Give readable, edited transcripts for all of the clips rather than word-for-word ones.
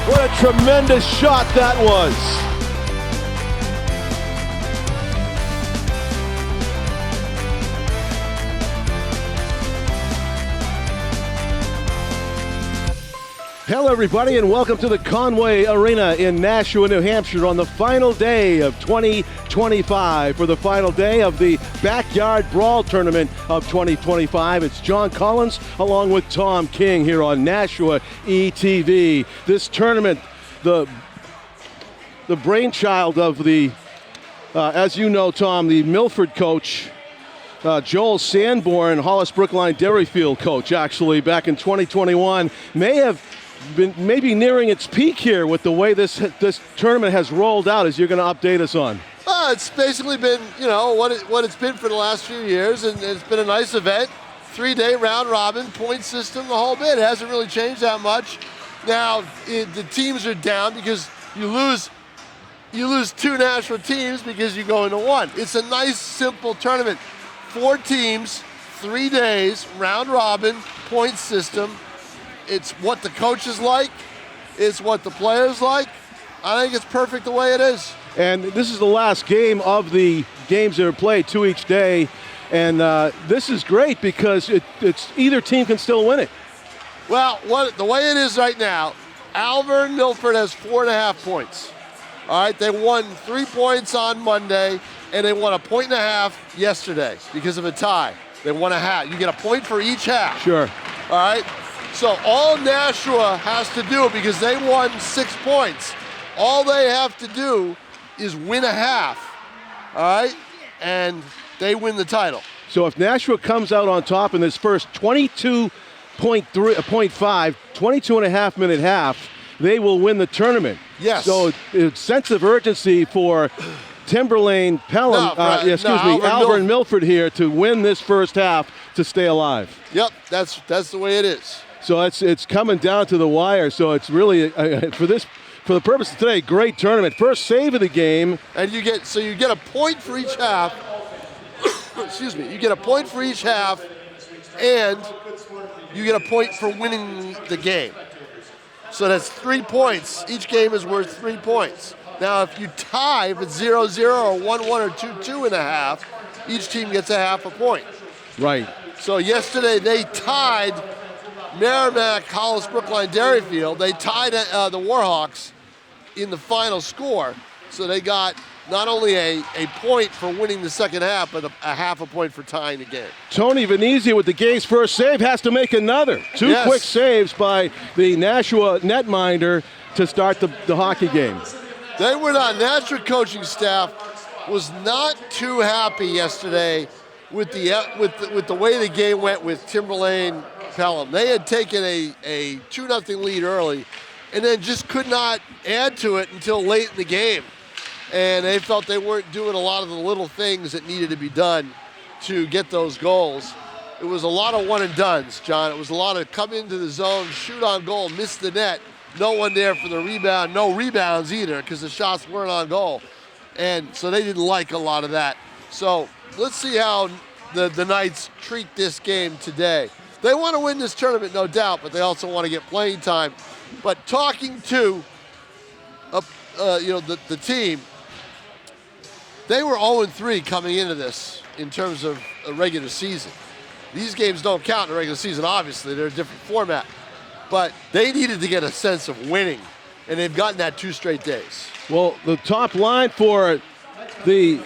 What a tremendous shot that was. Hello everybody and welcome to the Conway Arena in Nashua, New Hampshire on the final day of 2025 for the final day of the Backyard Brawl Tournament of 2025. It's John Collins along with Tom King here on Nashua ETV. This tournament, the brainchild of the, as you know Tom, the Milford coach, Joel Sanborn, Hollis Brookline Dairyfield coach actually back in 2021, may have been maybe nearing its peak here with the way this tournament has rolled out, as you're going to update us on. It's basically been, you know, what it's been for the last few years, and it's been a nice event. 3-day round robin, point system, the whole bit. It hasn't really changed that much. Now, the teams are down because you lose two national teams because you go into one. It's a nice, simple tournament. 4 teams, 3 days, round robin, point system. It's what the coaches like. It's what the players like. I think it's perfect the way it is. And this is the last game of the games that are played, 2 each day. And this is great because it's either team can still win it. Well, the way it is right now, Alvirne Milford has 4.5 points. All right, they won 3 points on Monday, and they won 1.5 points yesterday because of a tie. They won a half. You get a point for each half. Sure. All right. So all Nashua has to do, because they won 6 points, all they have to do is win a half, all right? And they win the title. So if Nashua comes out on top in this first 22.5, 22 and a half minute half, they will win the tournament. Yes. So it's sense of urgency for Timberlane, Alvirne Milford here to win this first half to stay alive. Yep, that's the way it is. So it's coming down to the wire. So it's really for the purpose of today, great tournament. First save of the game, and you get a point for each half. Excuse me. You get a point for each half, and you get a point for winning the game. So that's 3 points. Each game is worth 3 points. Now, if you tie, if it's 0-0 or 1-1 or 2-2 and a half, each team gets a half a point. Right. So yesterday they tied Merrimack, Hollis Brookline Dairyfield. They tied the Warhawks in the final score. So they got not only a point for winning the second half, but a half a point for tying the game. Tony Venezia with the game's first save has to make another. Two quick saves by the Nashua netminder to start the hockey game. They were not. Nashua coaching staff was not too happy yesterday with the way the game went with Timberlane Pelham. They had taken a 2-0 lead early and then just could not add to it until late in the game. And they felt they weren't doing a lot of the little things that needed to be done to get those goals. It was a lot of one and dones, John. It was a lot of come into the zone, shoot on goal, miss the net. No one there for the rebound. No rebounds either because the shots weren't on goal. And so they didn't like a lot of that. So let's see how the Knights treat this game today. They want to win this tournament, no doubt, but they also want to get playing time. But talking to the team, they were 0-3 coming into this in terms of a regular season. These games don't count in the regular season, obviously. They're a different format. But they needed to get a sense of winning, and they've gotten that 2 straight days. Well, the top line for the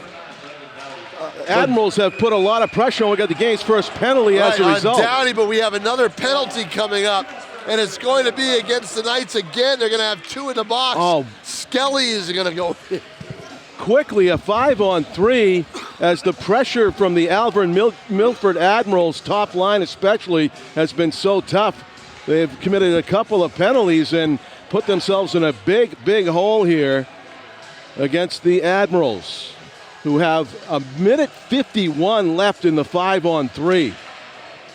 Admirals have put a lot of pressure on. We got the game's first penalty as a result. On Downey, but we have another penalty coming up, and it's going to be against the Knights again. They're going to have 2 in the box. Oh. Skelly is going to go in. Quickly, a 5-on-3 as the pressure from the Alvirne Milford Admirals top line especially has been so tough. They've committed a couple of penalties and put themselves in a big, big hole here against the Admirals, who have a minute 51 left in the 5-on-3.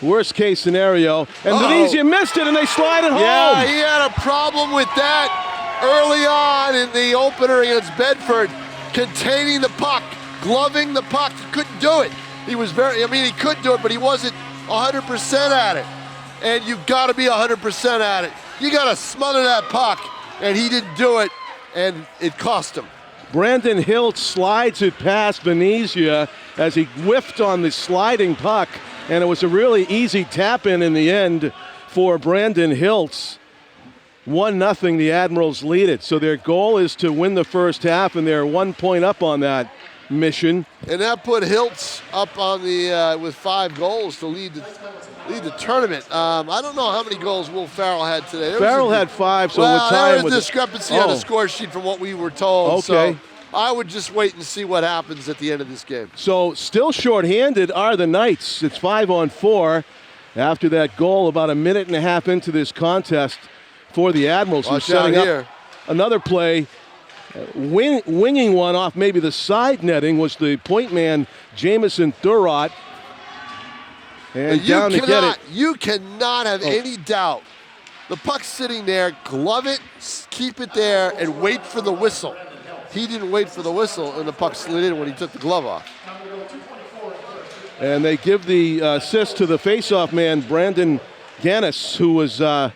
Worst case scenario. And Venezia missed it and they slide it home. Yeah, he had a problem with that early on in the opener against Bedford, containing the puck, gloving the puck. He couldn't do it. He could do it, but he wasn't 100% at it. And you've got to be 100% at it. You got to smother that puck. and he didn't do it, and it cost him. Brandon Hilt slides it past Venezia as he whiffed on the sliding puck, and it was a really easy tap-in the end for Brandon Hilt. 1-0, the Admirals lead it. So their goal is to win the first half, and they're 1 point up on that mission. And that put Hiltz up on the with 5 goals to lead the tournament. I don't know how many goals Will Farrell had today. Farrell had 5, so with time. There was a discrepancy on the score sheet from what we were told. Okay. So I would just wait and see what happens at the end of this game. So still shorthanded are the Knights. It's 5-on-4 after that goal about a minute and a half into this contest for the Admirals. Watch who's setting out up here. Another play. Winging one off maybe the side netting was the point man, Jamison Thurrott. And down to get it. You cannot have any doubt. The puck's sitting there, glove it, keep it there, and wait for the whistle. He didn't wait for the whistle, and the puck slid in when he took the glove off. And they give the assist to the faceoff man, Brandon Gannis, who was the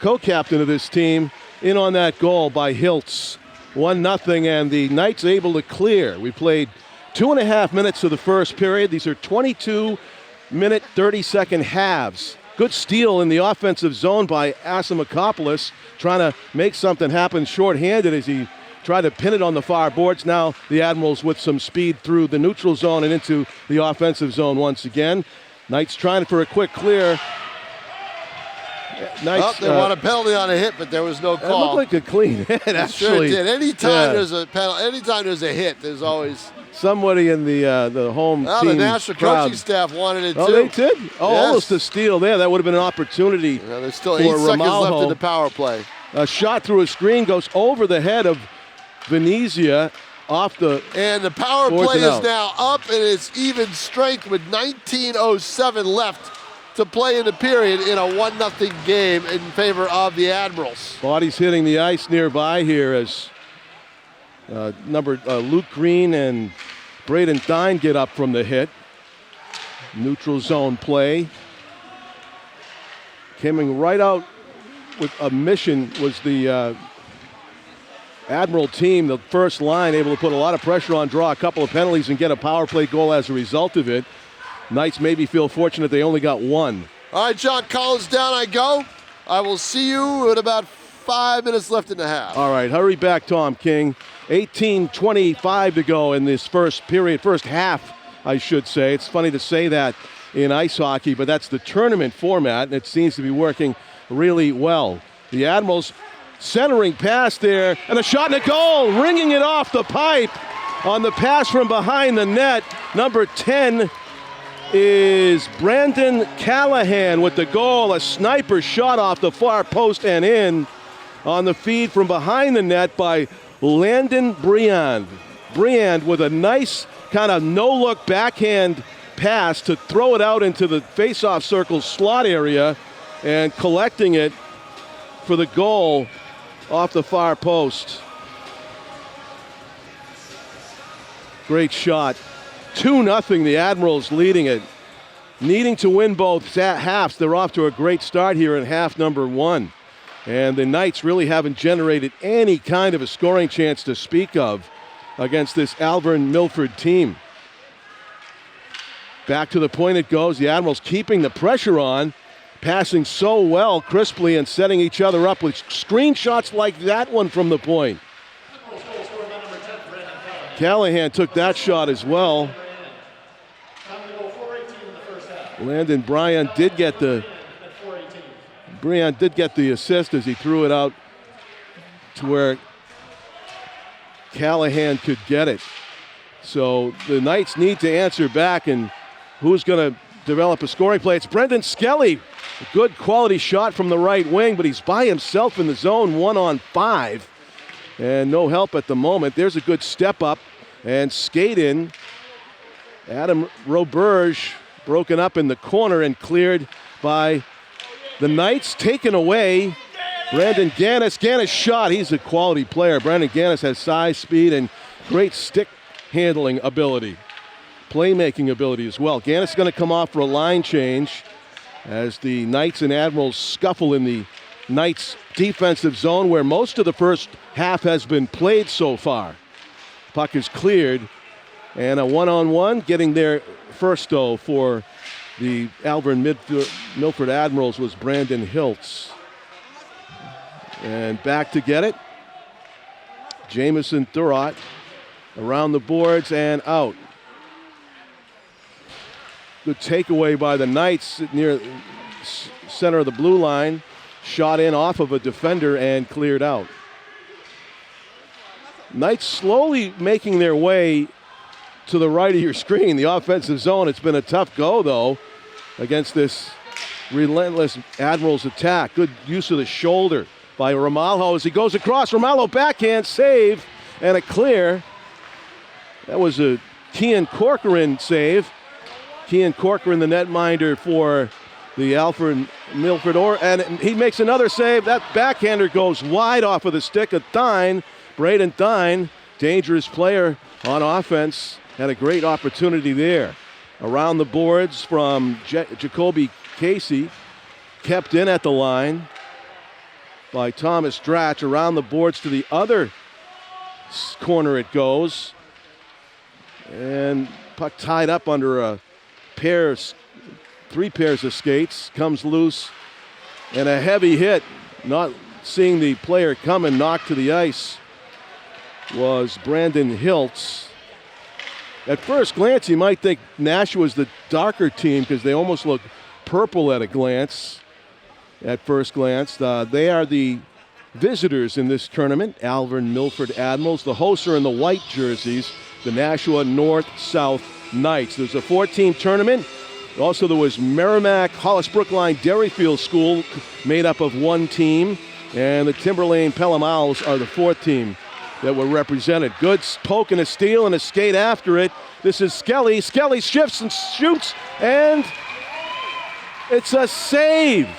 co-captain of this team, in on that goal by Hiltz. 1-0, and the Knights able to clear. We played 2.5 minutes of the first period. These are 22-minute, 30-second halves. Good steal in the offensive zone by Asimakopoulos, trying to make something happen shorthanded as he tried to pin it on the far boards. Now the Admirals with some speed through the neutral zone and into the offensive zone once again. Knights trying for a quick clear. Knights, they want a penalty on a hit, but there was no call. It looked like a clean hit, actually. Sure did. Anytime there's a penalty, anytime there's a hit, there's always somebody in the home team. The Nashua coaching staff wanted it too. Oh, they did? Oh, yes. Almost a steal there. That would have been an opportunity. There's still for 8 seconds Ramalho. left in the power play. A shot through a screen goes over the head of Venezia off the. And the power play is now up, and it's even strength with 19:07 left to play in the period in a 1-0 game in favor of the Admirals. Bodies hitting the ice nearby here as Luke Green and Braden Dine get up from the hit. Neutral zone play. Coming right out with a mission was the Admiral team, the first line, able to put a lot of pressure on, draw a couple of penalties, and get a power play goal as a result of it. Knights maybe feel fortunate they only got 1. All right, John Collins, down I go. I will see you at about 5 minutes left in the half. All right, hurry back, Tom King. 18:25 to go in this first period, first half, I should say. It's funny to say that in ice hockey, but that's the tournament format, and it seems to be working really well. The Admirals centering pass there, and a shot and a goal, ringing it off the pipe on the pass from behind the net. Number 10 is Brandon Callahan with the goal, a sniper shot off the far post and in on the feed from behind the net by Landon Briand. Briand with a nice kind of no-look backhand pass to throw it out into the face-off circle slot area and collecting it for the goal off the far post. Great shot. 2-0, the Admirals leading it. Needing to win both halves. They're off to a great start here in half number 1. And the Knights really haven't generated any kind of a scoring chance to speak of against this Alvirne Milford team. Back to the point it goes. The Admirals keeping the pressure on, passing so well crisply and setting each other up with screenshots like that one from the point. Callahan took that shot as well. Landon Brian did get the assist as he threw it out to where Callahan could get it. So the Knights need to answer back, and who's going to develop a scoring play? It's Brendan Skelly. A good quality shot from the right wing, but he's by himself in the zone, 1-on-5. And no help at the moment. There's a good step up and skate in. Adam Roberge broken up in the corner and cleared by the Knights. Taken away. Brandon Gannis. Gannis shot. He's a quality player. Brandon Gannis has size, speed, and great stick handling ability. Playmaking ability as well. Gannis is going to come off for a line change as the Knights and Admirals scuffle in the Knights defensive zone where most of the first half has been played so far. Puck is cleared, and a one-on-one. Getting there first, though, for the Alvirne Milford Admirals was Brandon Hiltz. And back to get it. Jamison Thurot around the boards and out. Good takeaway by the Knights near center of the blue line. Shot in off of a defender and cleared out. Knights slowly making their way to the right of your screen, the offensive zone. It's been a tough go, though, against this relentless Admirals attack. Good use of the shoulder by Ramalho as he goes across. Ramalho backhand save and a clear. That was a Kian Corcoran save. Kian Corcoran, the netminder for the Alvirne Milford, and he makes another save. That backhander goes wide off of the stick of Thine. Braden Thine, dangerous player on offense, had a great opportunity there. Around the boards from Jacoby Casey, kept in at the line by Thomas Dratch. Around the boards to the other corner it goes. And puck tied up under three pairs of skates, comes loose, and a heavy hit, not seeing the player come and knocked to the ice, was Brandon Hiltz. At first glance, you might think Nashua was the darker team because they almost look purple at a glance. At first glance, they are the visitors in this tournament, Alvirne Milford Admirals. The hosts are in the white jerseys, the Nashua North-South Knights. There's a 4-team tournament. Also, there was Merrimack, Hollis Brookline, Derryfield School, made up of one team, and the Timberlane Pelham Owls are the 4th team that were represented. Good poke and a steal and a skate after it. This is Skelly. Skelly shifts and shoots, and it's a save.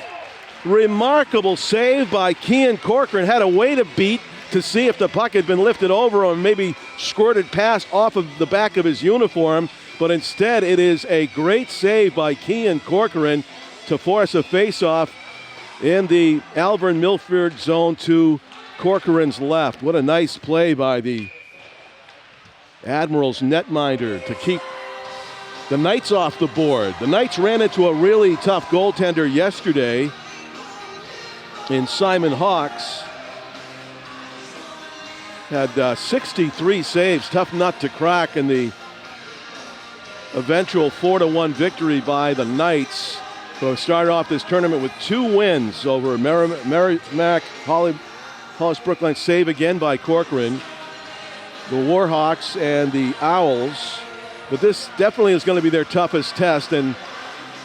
Remarkable save by Kian Corcoran. Had a way to beat to see if the puck had been lifted over or maybe squirted past off of the back of his uniform. But instead, it is a great save by Kian Corcoran to force a face-off in the Alvirne Milford zone to Corcoran's left. What a nice play by the Admirals netminder to keep the Knights off the board. The Knights ran into a really tough goaltender yesterday in Simon Hawks. Had 63 saves, tough nut to crack in the eventual 4-1 victory by the Knights. So started off this tournament with 2 wins over Merrimack, Hollis Brookline, save again by Corcoran, the Warhawks, and the Owls. But this definitely is going to be their toughest test, and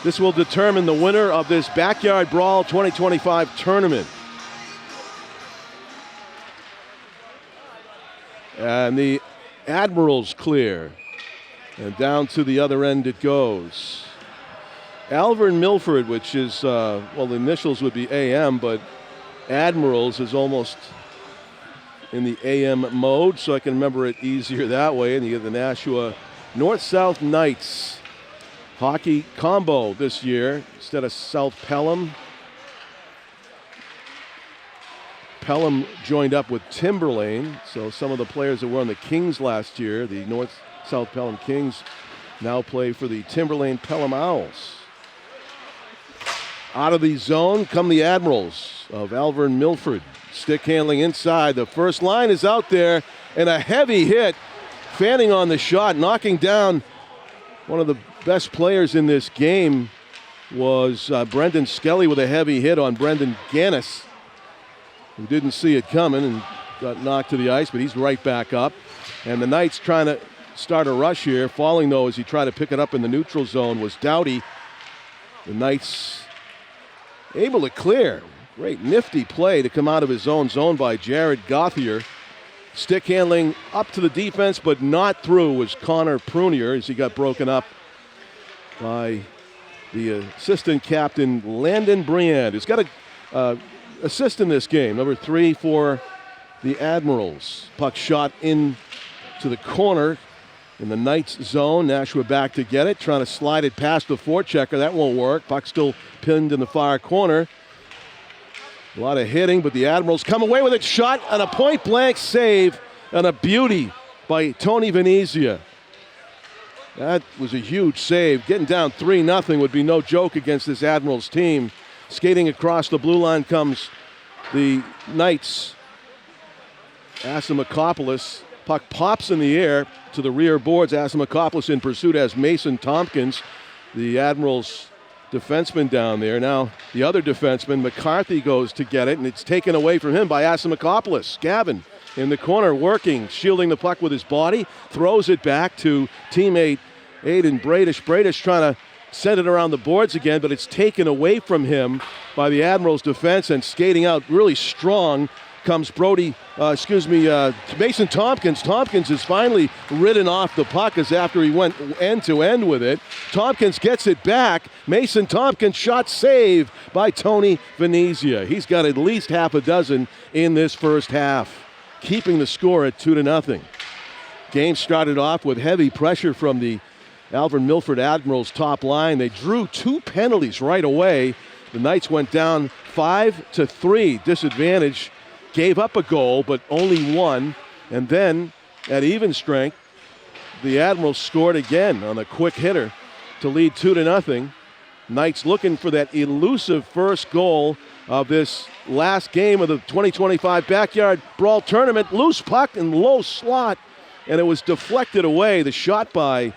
this will determine the winner of this Backyard Brawl 2025 tournament. And the Admirals clear. And down to the other end it goes. Alvirne Milford, which is, the initials would be AM, but Admirals is almost in the AM mode, so I can remember it easier that way. And you get the Nashua North-South Knights hockey combo this year instead of South Pelham. Pelham joined up with Timberlane, so some of the players that were on the Kings last year, the North-South Pelham Kings, now play for the Timberlane Pelham Owls. Out of the zone come the Admirals of Alvirne Milford. Stick handling inside. The first line is out there, and a heavy hit, fanning on the shot, knocking down one of the best players in this game was Brendan Skelly with a heavy hit on Brendan Gannis, who didn't see it coming and got knocked to the ice, but he's right back up. And the Knights trying to start a rush here. Falling, though, as he tried to pick it up in the neutral zone was Doughty. The Knights able to clear. Great nifty play to come out of his own zone by Jared Gauthier. Stick handling up to the defense, but not through, was Connor Prunier as he got broken up by the assistant captain, Landon Briand, who's got a assist in this game, number 3 for the Admirals. Puck shot in to the corner in the Knights zone. Nashua back to get it, trying to slide it past the forechecker. That won't work. Puck still pinned in the far corner. A lot of hitting, but the Admirals come away with it. Shot and a point-blank save and a beauty by Tony Venezia. That was a huge save. Getting down 3-0 would be no joke against this Admirals team. Skating across the blue line comes the Knights. Asimakopoulos. Puck pops in the air to the rear boards. Asimakopoulos in pursuit as Mason Tompkins, the Admirals defenseman down there. Now the other defenseman, McCarthy, goes to get it, and it's taken away from him by Asimakopoulos. Gavin in the corner working, shielding the puck with his body, throws it back to teammate Aiden Bradish. Bradish trying to send it around the boards again, but it's taken away from him by the Admirals defense, and skating out really strong comes Mason Tompkins. Tompkins has finally ridden off the puck as after he went end-to-end with it. Tompkins gets it back. Mason Tompkins shot save by Tony Venezia. He's got at least half a dozen in this first half, keeping the score at 2-0. Game started off with heavy pressure from the Alvirne Milford Admirals top line. They drew 2 penalties right away. The Knights went down 5-3, disadvantage. Gave up a goal, but only one. And then, at even strength, the Admirals scored again on a quick hitter to lead 2-0. Knights looking for that elusive first goal of this last game of the 2025 Backyard Brawl Tournament. Loose puck and low slot, and it was deflected away. The shot by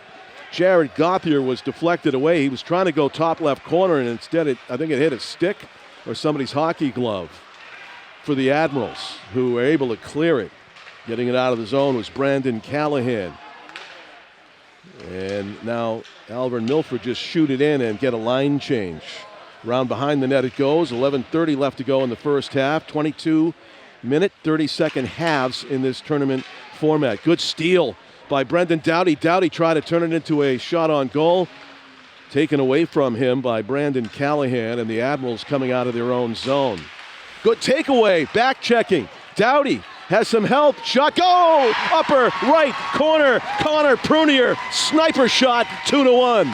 Jared Gauthier was deflected away. He was trying to go top left corner, and instead I think it hit a stick or somebody's hockey glove. For the Admirals, who were able to clear it. Getting it out of the zone was Brandon Callahan. And now Alvirne Milford just shoot it in and get a line change. Round behind the net it goes. 11:30 left to go in the first half. 22-minute, 30-second halves in this tournament format. Good steal by Brendan Doughty. Doughty tried to turn it into a shot on goal. Taken away from him by Brandon Callahan, and the Admirals coming out of their own zone. Good takeaway, back checking. Doughty has some help. Shot, go! Upper right corner. Connor Prunier, sniper shot, 2-1.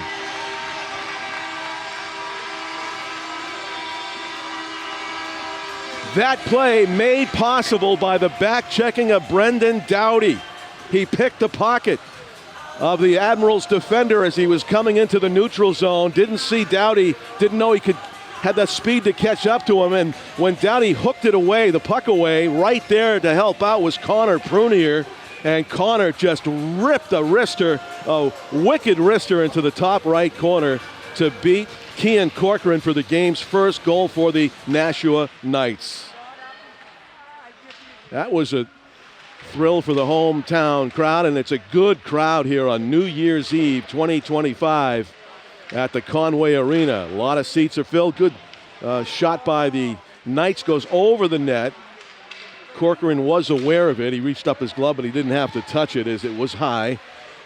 That play made possible by the back checking of Brendan Doughty. He picked the pocket of the Admirals defender as he was coming into the neutral zone. Didn't see Doughty, didn't know he had that speed to catch up to him, and when Doughty hooked it away, the puck away, right there to help out was Connor Prunier, and Connor just ripped a wicked wrister into the top right corner to beat Kean Corcoran for the game's first goal for the Nashua Knights. That was a thrill for the hometown crowd, and it's a good crowd here on New Year's Eve 2025 at the Conway Arena. A lot of seats are filled. Good shot by the Knights, goes over the net. Corcoran was aware of it. He reached up his glove, but he didn't have to touch it as it was high.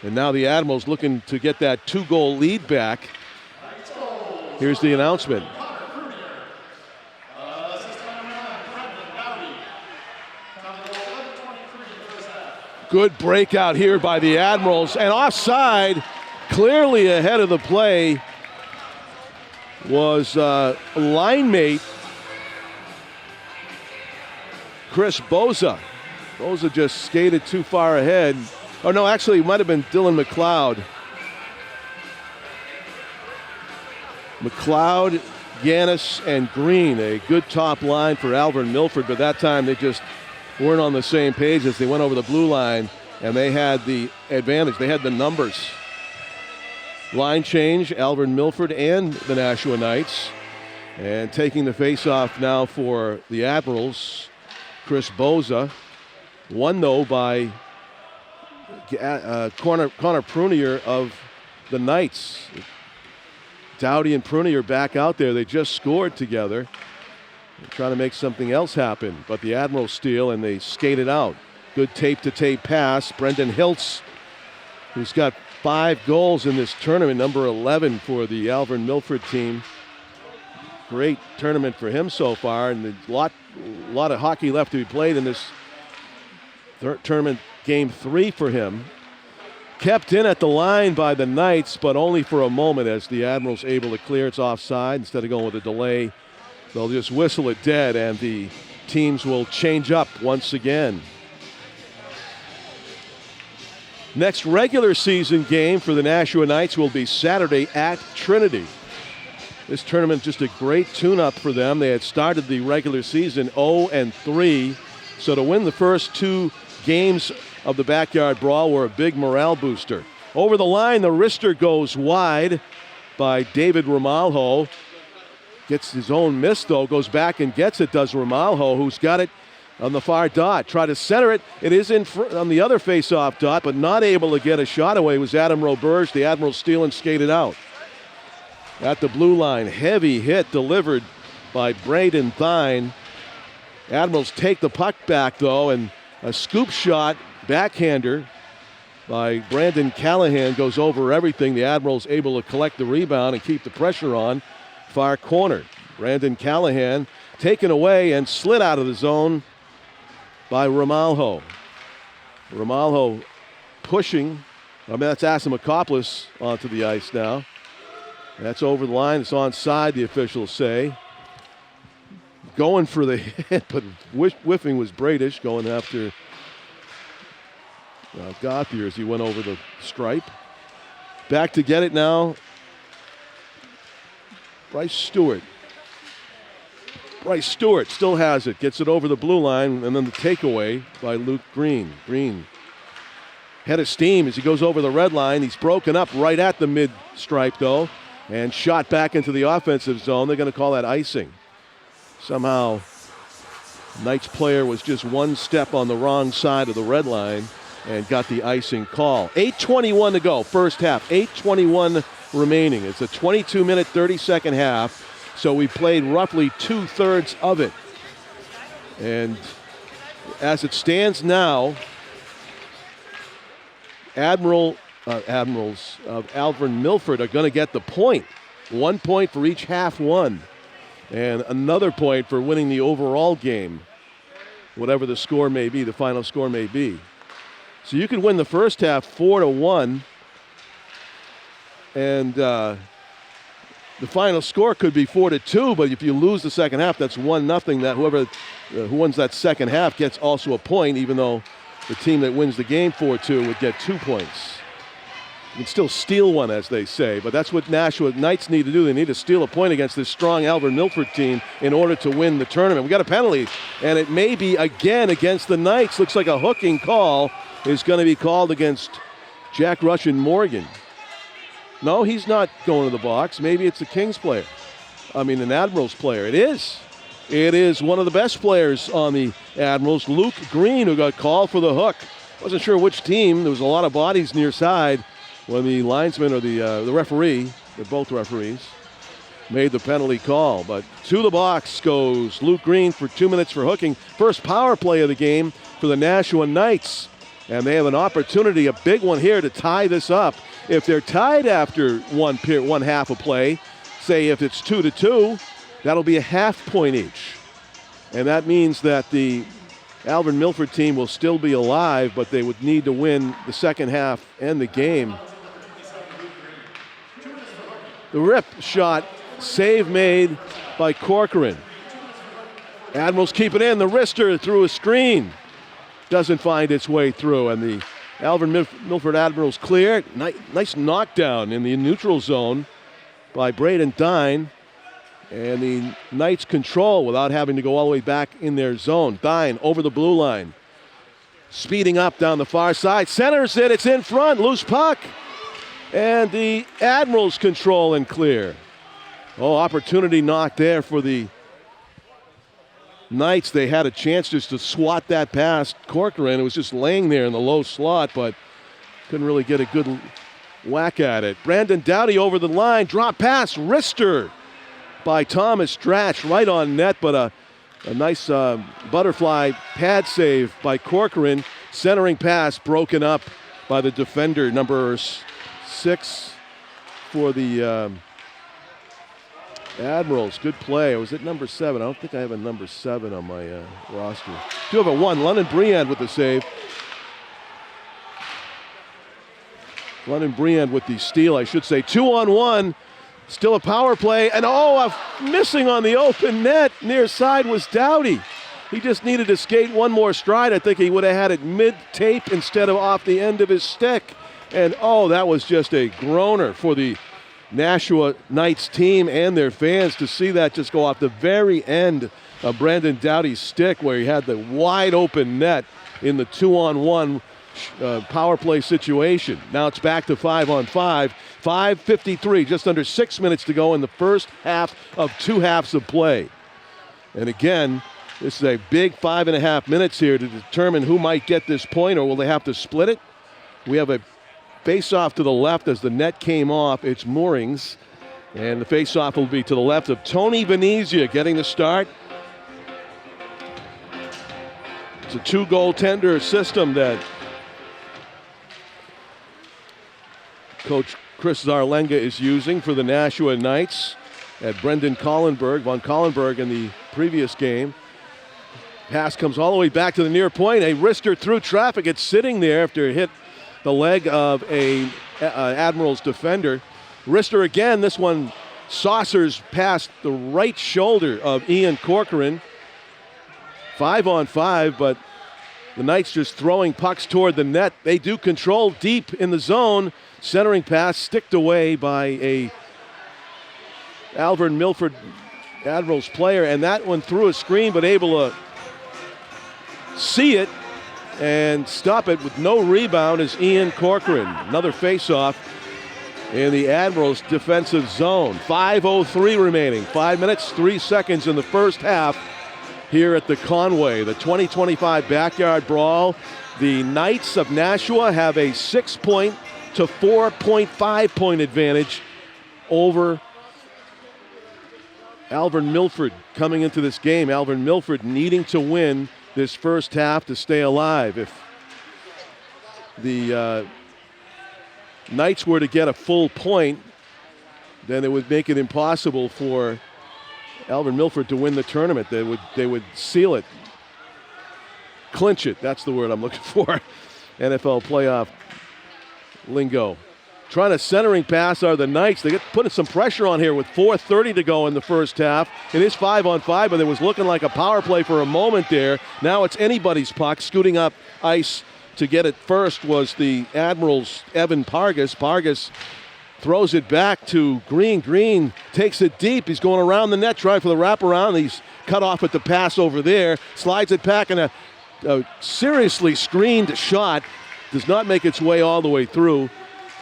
And now the Admirals looking to get that 2-goal lead back. Here's the announcement. Good breakout here by the Admirals, and offside, clearly ahead of the play, was line mate Chris Boza. Boza just skated too far ahead. Oh no, actually it might have been Dylan McLeod. McLeod, Yanis, and Green, a good top line for Alvirne Milford, but that time they just weren't on the same page as they went over the blue line, and they had the advantage. They had the numbers. Line change, Alvirne Milford and the Nashua Knights. And taking the face-off now for the Admirals, Chris Boza. Won, though, by Connor Prunier of the Knights. Doughty and Prunier back out there. They just scored together. They're trying to make something else happen, but the Admirals steal and they skate it out. Good tape-to-tape pass. Brendan Hiltz, who's got 5 goals in this tournament, number 11 for the Alvirne Milford team. Great tournament for him so far, and a lot of hockey left to be played in this tournament, game 3 for him. Kept in at the line by the Knights, but only for a moment as the Admirals able to clear. It's offside instead of going with a delay They'll just whistle it dead, and the teams will change up once again. Next regular season game for the Nashua Knights will be Saturday at Trinity. This tournament just a great tune-up for them. They had started the regular season 0-3, so to win the first 2 games of the backyard brawl were a big morale booster. Over the line, the wrister goes wide by David Ramalho. Gets his own miss, though, goes back and gets it, does Ramalho, who's got it on the far dot. Try to center it. It is in on the other face-off dot, but not able to get a shot away was Adam Roberge. The Admirals steal and skated out. At the blue line, heavy hit delivered by Braden Thine. Admirals take the puck back, though, and a scoop shot, backhander by Brandon Callahan goes over everything. The Admirals able to collect the rebound and keep the pressure on. Far corner. Brandon Callahan taken away and slid out of the zone by Ramalho. Ramalho pushing. That's Asimakopoulos onto the ice now. That's over the line. It's onside, the officials say. Going for the hit, but whiffing was Bradish, going after Gauthier as he went over the stripe. Back to get it now. Bryce Stewart. Bryce Stewart still has it. Gets it over the blue line, and then the takeaway by Luke Green. Green head of steam as he goes over the red line. He's broken up right at the mid-stripe, though, and shot back into the offensive zone. They're going to call that icing. Somehow, Knights player was just one step on the wrong side of the red line and got the icing call. 8:21 to go, first half. 8:21 remaining. It's a 22-minute, 30-second half. So we played roughly 2/3 of it. And as it stands now, Admirals of Alvirne Milford are going to get the point. 1 point for each half won. And another point for winning the overall game, whatever the score may be, the final score may be. So you could win the first half 4-1, and the final score could be 4-2. But if you lose the second half, that's 1-0. That whoever who wins that second half gets also a point, even though the team that wins the game 4-2 would get 2 points. You can still steal one, as they say, but that's what Nashua Knights need to do. They need to steal a point against this strong Alvirne Milford team in order to win the tournament. We got a penalty, and it may be again against the Knights. Looks like a hooking call is going to be called against Jack Russian Morgan. No, he's not going to the box. Maybe it's a Kings player. An Admirals player. It is. It is one of the best players on the Admirals, Luke Green, who got called for the hook. Wasn't sure which team. There was a lot of bodies near side when the linesman or the referee, they're both referees, made the penalty call. But to the box goes Luke Green for 2 minutes for hooking. First power play of the game for the Nashua Knights. And they have an opportunity, a big one here, to tie this up. If they're tied after one half of play, say if it's 2-2, that'll be a half point each. And that means that the Alvirne Milford team will still be alive, but they would need to win the second half and the game. The rip shot, save made by Corcoran. Admirals keep it in. The wrister through a screen doesn't find its way through, and the Alvirne Milford Admirals clear. Nice knockdown in the neutral zone by Braden Thine. And the Knights control without having to go all the way back in their zone. Thine over the blue line. Speeding up down the far side. Centers it. It's in front. Loose puck. And the Admirals control and clear. Opportunity knocked there for the Knights. They had a chance just to swat that past Corcoran. It was just laying there in the low slot, but couldn't really get a good whack at it. Brandon Dowdy over the line. Drop pass. Wrister by Thomas Stratch right on net, but a nice butterfly pad save by Corcoran. Centering pass broken up by the defender, number 6 for the Admirals. Good play. I was at number 7. I don't think I have a number 7 on my roster. Do have a 1. London Briand with the save. London Briand with the steal, I should say. 2-on-1. Still a power play, and missing on the open net. Near side was Doughty. He just needed to skate one more stride. I think he would have had it mid-tape instead of off the end of his stick. And that was just a groaner for the Nashua Knights team and their fans to see that just go off the very end of Brandon Doughty's stick, where he had the wide open net in the 2-on-1 power play situation. Now it's back to 5-on-5. 5:53, just under 6 minutes to go in the first half of 2 halves of play. And again, this is a big 5.5 minutes here to determine who might get this point, or will they have to split it? We have a face-off to the left as the net came off its moorings. And the face-off will be to the left of Tony Venezia getting the start. It's a 2-goaltender system that Coach Chris Zarlenga is using for the Nashua Knights at Brendan von Collenberg in the previous game. Pass comes all the way back to the near point. A wrister through traffic. It's sitting there after it hit the leg of a Admirals defender. Wrister again. This one saucers past the right shoulder of Ian Corcoran. 5-on-5, but the Knights just throwing pucks toward the net. They do control deep in the zone. Centering pass sticked away by a Alvirne Milford Admirals player, and that one through a screen, but able to see it and stop it with no rebound is Ian Corcoran. Another face-off in the Admirals defensive zone. 5:03 remaining. 5 minutes, 3 seconds in the first half here at the Conway. The 2025 Backyard Brawl. The Knights of Nashua have a 6-point to 4.5 point advantage over Alvirne Milford coming into this game. Alvirne Milford needing to win this first half to stay alive. If the Knights were to get a full point, then it would make it impossible for Alvirne Milford to win the tournament. They would seal it, clinch it. That's the word I'm looking for. NFL playoff lingo. Trying to centering pass are the Knights. They get putting some pressure on here with 4:30 to go in the first half. It is 5-on-5, but it was looking like a power play for a moment there. Now it's anybody's puck. Scooting up ice to get it first was the Admirals' Evan Pargas. Pargas throws it back to Green. Green takes it deep. He's going around the net, trying for the wraparound. He's cut off at the pass over there. Slides it back, and a seriously screened shot does not make its way all the way through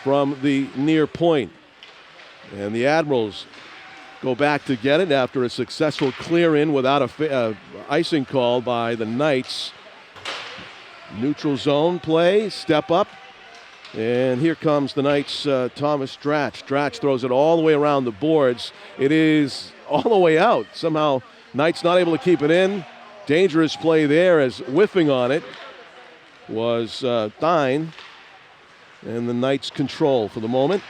from the near point. And the Admirals go back to get it after a successful clear in without a icing call by the Knights. Neutral zone play, step up. And here comes the Knights' Thomas Dratch. Dratch throws it all the way around the boards. It is all the way out. Somehow Knights not able to keep it in. Dangerous play there as whiffing on it was Thine. And the Knights control for the moment.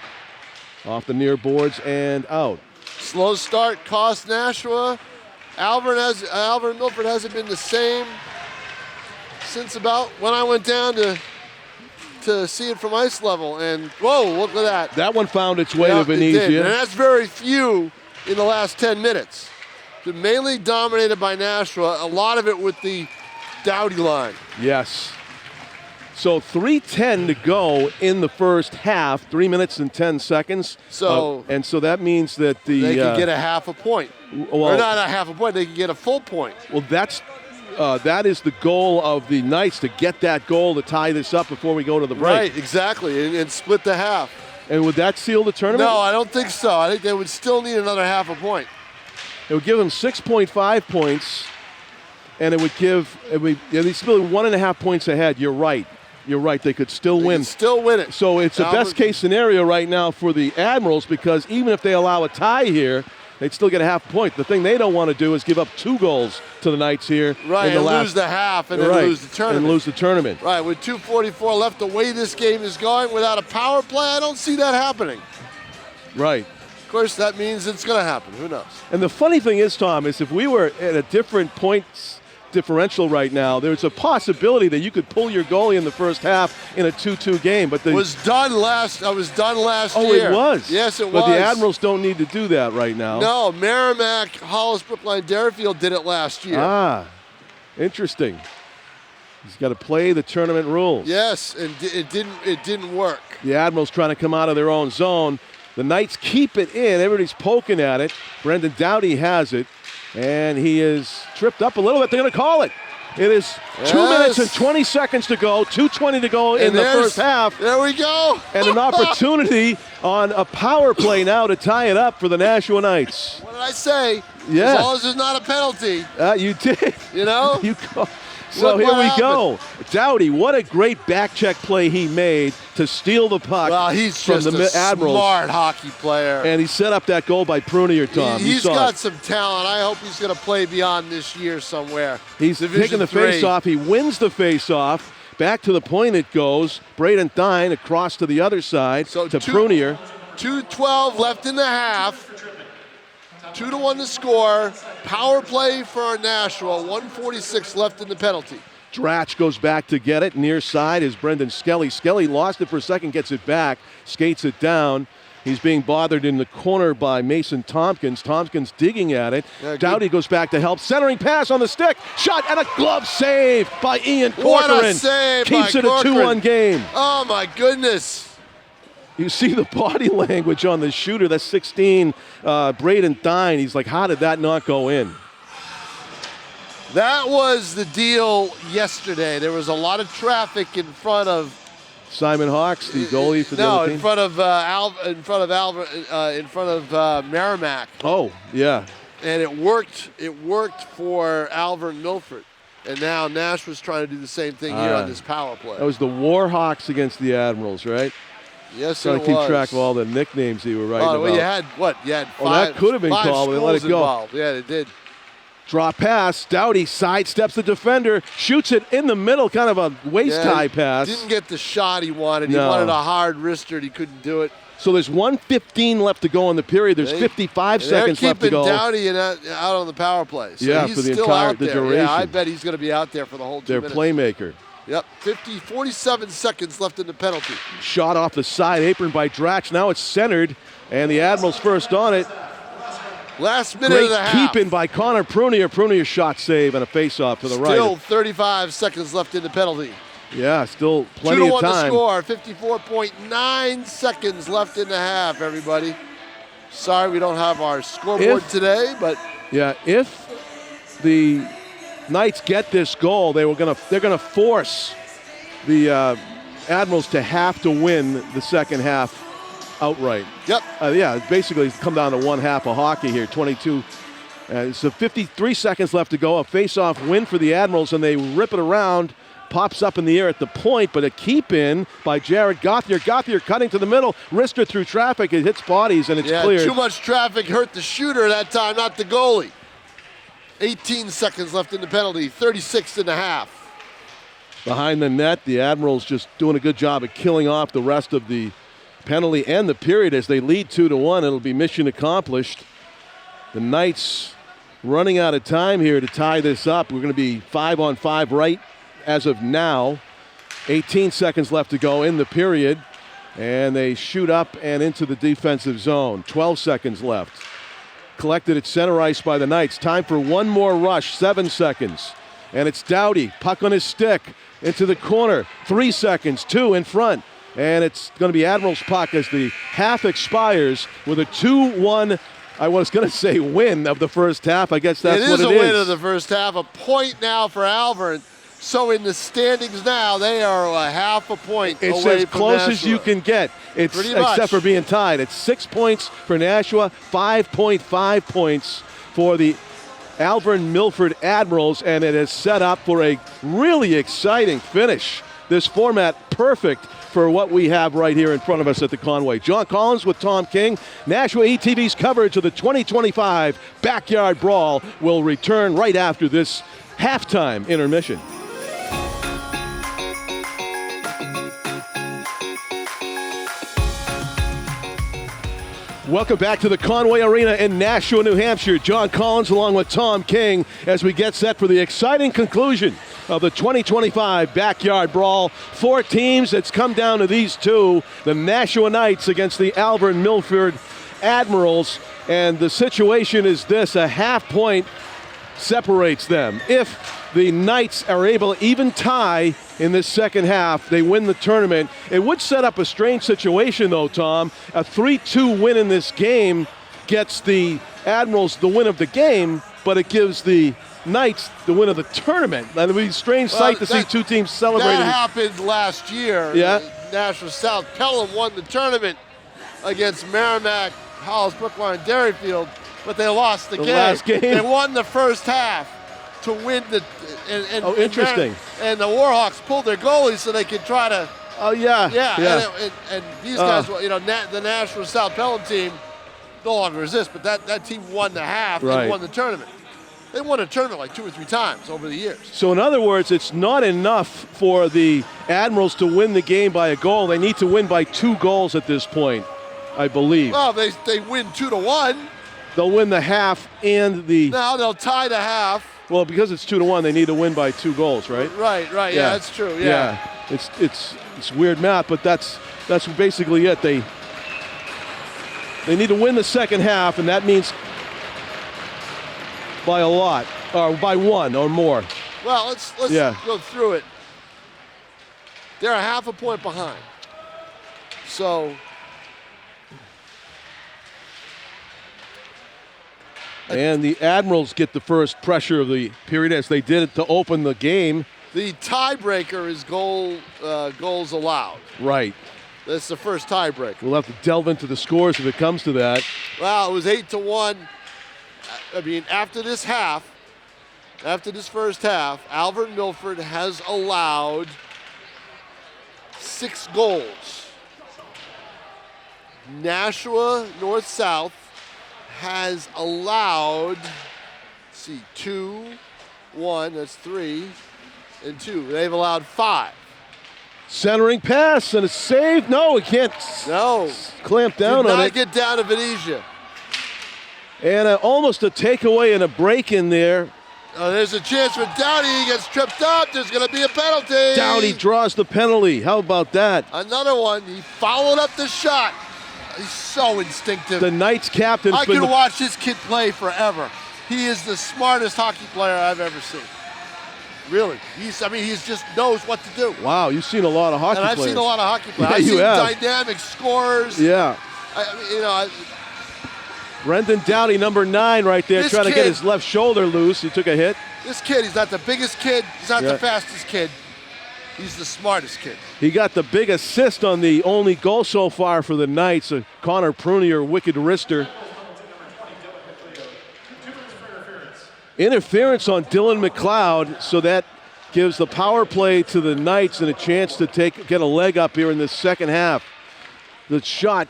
Off the near boards and out. Slow start cost Nashua. Alvirne Milford hasn't been the same since about when I went down to see it from ice level. And whoa, look at that. That one found its way to Venezia. And that's very few in the last 10 minutes. Been mainly dominated by Nashua, a lot of it with the Doughty line. Yes. So 3:10 to go in the first half, 3 minutes and 10 seconds. So so that means that they can get a half a point. Or not a half a point, they can get a full point. Well, that is the goal of the Knights, to get that goal to tie this up before we go to the break. Right, exactly, and split the half. And would that seal the tournament? No, I don't think so. I think they would still need another half a point. It would give them 6.5 points, and they'd still be 1.5 points ahead. You're right. They could still win. Could still win it. So it's a best-case scenario right now for the Admirals, because even if they allow a tie here, they'd still get a half point. The thing they don't want to do is give up 2 goals to the Knights here. Right, and lose the half and then lose the tournament. Right, with 2:44 left, the way this game is going, without a power play, I don't see that happening. Right. Of course, that means it's going to happen. Who knows? And the funny thing is, Tom, is if we were at a different point differential right now. There's a possibility that you could pull your goalie in the first half in a 2-2 game. But I was done last year. Oh, it was? Yes, it was. But the Admirals don't need to do that right now. No, Merrimack, Hollis, Brookline, Deerfield did it last year. Ah, interesting. He's got to play the tournament rules. Yes, and it didn't work. The Admirals trying to come out of their own zone. The Knights keep it in. Everybody's poking at it. Brendan Doughty has it, and he is tripped up a little bit. They're going to call it. It is 2 minutes and 20 seconds to go, 2:20 to go in the first half. There we go. And an opportunity on a power play now to tie it up for the Nashua Knights. What did I say? Yeah. As long as there's not a penalty. You did. You know? You go. So here we go. Doughty, what a great back check play he made to steal the puck he's from just the Admirals. Smart hockey player. And he set up that goal by Prunier, Tom. He's got some talent. I hope he's going to play beyond this year somewhere. He's Division taking the 3. face-off. He wins the face-off. Back to the point it goes. Braden Thine across to the other side to Prunier. 2:12 left in the half. 2-1 to score. Power play for Nashua. 1:46 left in the penalty. Dratch goes back to get it. Near side is Brendan Skelly. Skelly lost it for a second, gets it back, skates it down. He's being bothered in the corner by Mason Tompkins. Tompkins digging at it. Yeah, Doughty goes back to help. Centering pass on the stick. Shot and a glove save by Ian Corcoran. What a save Keeps by it a 2-1 game. Oh, my goodness. You see the body language on the shooter. That's 16, Braden Thine. He's like, how did that not go in? That was the deal yesterday. There was a lot of traffic in front of Simon Hawks, the goalie for the other team. in front of Merrimack. Oh, yeah. And it worked. It worked for Alvirne Milford. And now Nashua's trying to do the same thing here on this power play. That was the Warhawks against the Admirals, right? Yes, Trying it to keep was. track of all the nicknames you were writing about. Well, you had what? You had five. That could have been called. They let it go. Involved. Yeah, it did. Draw pass. Doughty sidesteps the defender, shoots it in the middle, kind of a waist-high pass. Didn't get the shot he wanted. No. He wanted a hard wrister, and he couldn't do it. So there's 1:15 left to go in the period. There's 55 seconds left to go. They're keeping Doughty out on the power play. So yeah, he's for the still entire out there. duration. Yeah, I bet he's going to be out there for the whole 2 Their minutes. playmaker. Yep, 47 seconds left in the penalty. Shot off the side apron by Dratch. Now it's centered, and the Admirals first on it. Last minute Great of the half. keeping by Connor Prunier. Prunier shot save and a face-off to the right. Still 35 seconds left in the penalty. Yeah, still plenty of 2-1 to time. score. 54.9 seconds left in the half, everybody. Sorry we don't have our scoreboard today, but yeah, if the Knights get this goal, they're gonna force the Admirals to have to win the second half outright. Yep. Yeah, basically it's come down to one half of hockey here. 22. So 53 seconds left to go. A face-off win for the Admirals, and they rip it around. Pops up in the air at the point, but a keep-in by Jared Gauthier. Gauthier cutting to the middle, wrister through traffic. It hits bodies, and it's cleared. Too much traffic hurt the shooter that time, not the goalie. 18 seconds left in the penalty, 36 and a half. Behind the net, the Admirals just doing a good job of killing off the rest of the penalty and the period as they lead 2-1. It'll be mission accomplished. The Knights running out of time here to tie this up. We're going to be 5-on-5 right as of now. 18 seconds left to go in the period. And they shoot up and into the defensive zone. 12 seconds left. Collected at center ice by the Knights. Time for one more rush. 7 seconds. And it's Doughty. Puck on his stick. Into the corner. 3 seconds. 2 in front. And it's going to be Admirals puck as the half expires with a 2-1, I was going to say win of the first half. I guess that's what it is. It is a win of the first half. A point now for Alvirne. So in the standings now, they are a half a point away from Nashua. It's as close as you can get. It's except for being tied. It's 6 points for Nashua, 5.5 points for the Alvirne Milford Admirals, and it is set up for a really exciting finish. This format perfect for what we have right here in front of us at the Conway. John Collins with Tom King. Nashua ETV's coverage of the 2025 Backyard Brawl will return right after this halftime intermission. Welcome back to the Conway Arena in Nashua, New Hampshire. John Collins along with Tom King as we get set for the exciting conclusion of the 2025 Backyard Brawl. 4 teams. It's come down to these two, the Nashua Knights against the Alvirne Milford Admirals. And the situation is this: a half point separates them. If the Knights are able to even tie in this second half, they win the tournament. It would set up a strange situation, though, Tom. A 3-2 win in this game gets the Admirals the win of the game, but it gives the Knights the win of the tournament. That would be a strange sight to see two teams celebrating. That happened last year. Yeah. Nashua South Pelham won the tournament against Merrimack, Hollis, Brookline, Dairyfield, but they lost the game. Last game. They won the first half to win the. Interesting. And the Warhawks pulled their goalies so they could try to. Oh, yeah. Yeah. And these guys, the Nashua South Pelham team no longer exists, but that team won the half and won the tournament. They won a tournament like 2 or 3 times over the years. So in other words, it's not enough for the Admirals to win the game by a goal. They need to win by 2 goals at this point, I believe. Well, they win 2-1. They'll win the half and the. No, they'll tie the half. Well, because it's 2-1, they need to win by 2 goals, right? Right. Yeah, that's true. Yeah. It's weird math, but that's basically it. They need to win the second half, and that means by a lot, or by 1 or more. Well, let's go through it. They're a half a point behind. So. And the Admirals get the first pressure of the period as they did it to open the game. The tiebreaker is goals allowed. Right. That's the first tiebreaker. We'll have to delve into the scores if it comes to that. Well, it was 8-1. I mean, after this first half, Alvirne Milford has allowed 6 goals. Nashua North-South has allowed, 2, 1, that's 3, and 2. They've allowed 5. Centering pass and a save. No, he can't clamp down on it. Did not get down to Venezia. And almost a takeaway and a break in there. There's a chance for Dowdy. He gets tripped up. There's going to be a penalty. Dowdy draws the penalty. How about that? Another one. He followed up the shot. He's so instinctive. The Knights captain. I could watch this kid play forever. He is the smartest hockey player I've ever seen. Really. He just knows what to do. Wow, you've seen a lot of hockey players. And I've seen a lot of hockey players. Yeah, I've you seen have. Dynamic scorers. Yeah. Brendan Dowdy, number 9 right there, trying to get his left shoulder loose. He took a hit. This kid, he's not the biggest kid. He's not the fastest kid. He's the smartest kid. He got the big assist on the only goal so far for the Knights, Connor Prunier, wicked wrister. Interference on Dylan McLeod, so that gives the power play to the Knights and a chance to get a leg up here in the second half. The shot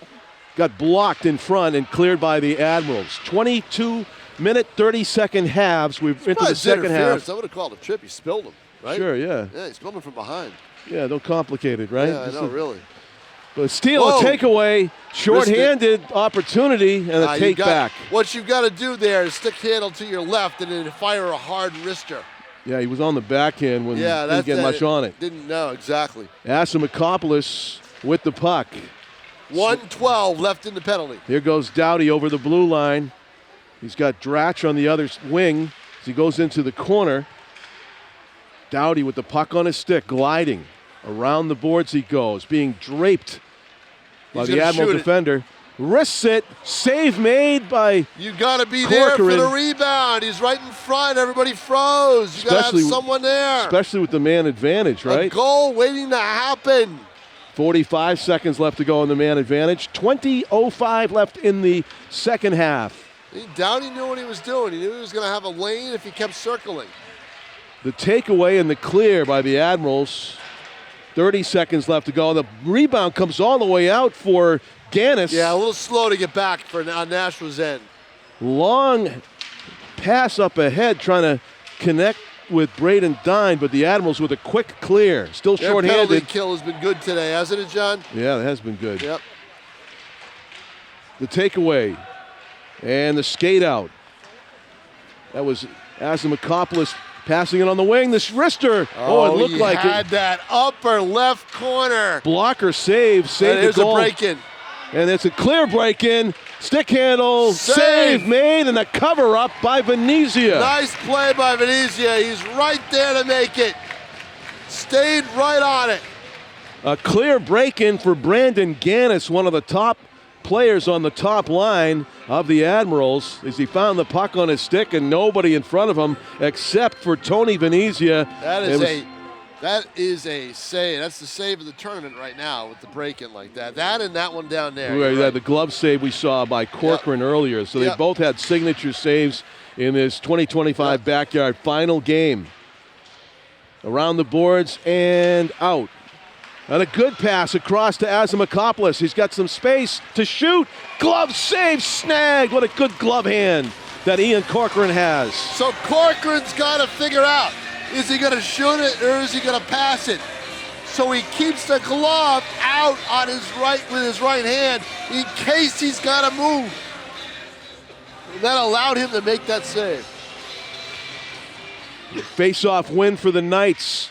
got blocked in front and cleared by the Admirals. 22-minute, 30-second halves. We're into the second half. I would have called a trip. He spilled him, right? Sure, yeah. Yeah, he spilled him from behind. Yeah, don't complicate it, right? Yeah, I know, really. But steal, a takeaway, short-handed opportunity, and a take back. What you've got to do there is stick handle to your left and then fire a hard wrister. Yeah, he was on the backhand when he didn't get much on it. Didn't know, exactly. Asimakopoulos with the puck. 1:12 left in the penalty. Here goes Dowdy over the blue line. He's got Dratch on the other wing as he goes into the corner. Dowdy with the puck on his stick, gliding. Around the boards he goes, being draped by the Admiral defender. Wrists it, save made by You got to be there for the rebound. He's right in front. Everybody froze. You got to have someone there. Especially with the man advantage, right? A goal waiting to happen. 45 seconds left to go on the man advantage. 20:05 left in the second half. Downey knew what he was doing. He knew he was going to have a lane if he kept circling. The takeaway and the clear by the Admirals. 30 seconds left to go. The rebound comes all the way out for Gannis. Yeah, a little slow to get back on Nashua's end. Long pass up ahead trying to connect with Braden Dine, but the Admirals with a quick clear. Still short-handed. Their penalty kill has been good today, hasn't it, John? Yeah, it has been good. Yep. The takeaway and the skate out. That was Azamakopoulos passing it on the wing. This wrister. Oh, it looked like it. Had that upper left corner. Blocker saved the goal. Here's a break-in. And it's a clear break-in. Stick handle, save made, and a cover-up by Venezia. Nice play by Venezia. He's right there to make it. Stayed right on it. A clear break-in for Brandon Gannis, one of the top players on the top line of the Admirals, as he found the puck on his stick and nobody in front of him except for Tony Venezia. That is a save. That's the save of the tournament right now with the break-in like that. That and that one down there. Right. The glove save we saw by Corcoran earlier. So they both had signature saves in this 2025 backyard final game. Around the boards and out. And a good pass across to Azamakopoulos. He's got some space to shoot. Glove save, snagged. What a good glove hand that Ian Corcoran has. So Corcoran's got to figure out, is he going to shoot it or is he going to pass it? So he keeps the glove out on his right with his right hand in case he's got to move. And that allowed him to make that save. Face-off win for the Knights.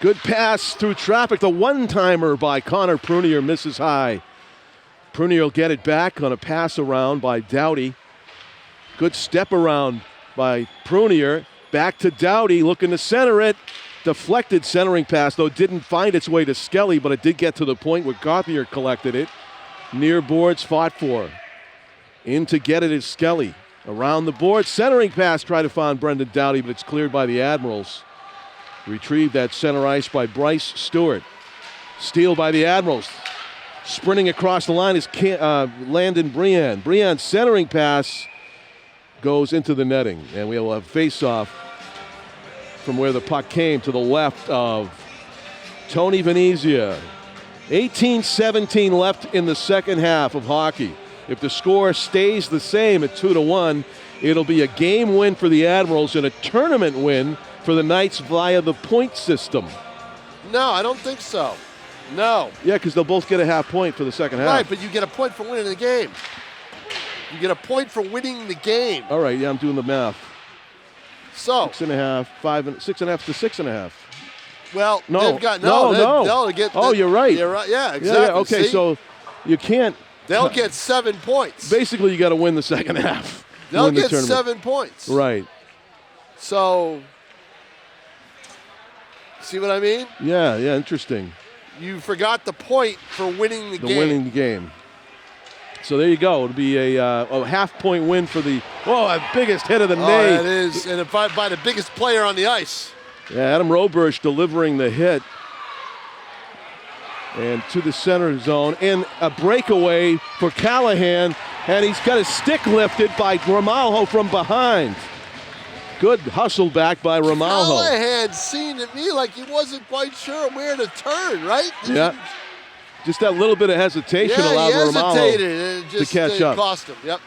Good pass through traffic. The one-timer by Connor Prunier misses high. Prunier will get it back on a pass around by Doughty. Good step around by Prunier. Back to Doughty, looking to center it. Deflected centering pass, though didn't find its way to Skelly, but it did get to the point where Gauthier collected it. Near boards fought for. In to get it is Skelly. Around the board, centering pass, try to find Brendan Doughty, but it's cleared by the Admirals. Retrieved at center ice by Bryce Stewart. Steal by the Admirals. Sprinting across the line is Landon Briand. Briand's centering pass goes into the netting, and we will have face-off from where the puck came to the left of Tony Venezia. 18-17 left in the second half of hockey. If the score stays the same at 2-1, it'll be a game win for the Admirals and a tournament win for the Knights via the point system. No, I don't think so. No. Yeah, because they'll both get a half point for the second half. Right, but you get a point for winning the game. You get a point for winning the game. All right, yeah, I'm doing the math. So 6.5, 6.5 to 6.5. Well, no, they've got you're right. You're right. Yeah, exactly. Yeah, okay, so you can't. They'll get 7 points. Basically, you got to win the second half. They'll get 7 points. Right. So, see what I mean? Yeah, interesting. You forgot the point for winning the game. Winning the game. So there you go. It'll be a half-point win for the biggest hit of the night. That is, and by the biggest player on the ice. Yeah, Adam Roberge delivering the hit. And to the center zone, and a breakaway for Callahan, and he's got his stick lifted by Ramalho from behind. Good hustle back by Ramalho. Callahan seemed to me like he wasn't quite sure where to turn, right? Just that little bit of hesitation allowed Ramalho to catch up. Cost him. Yep.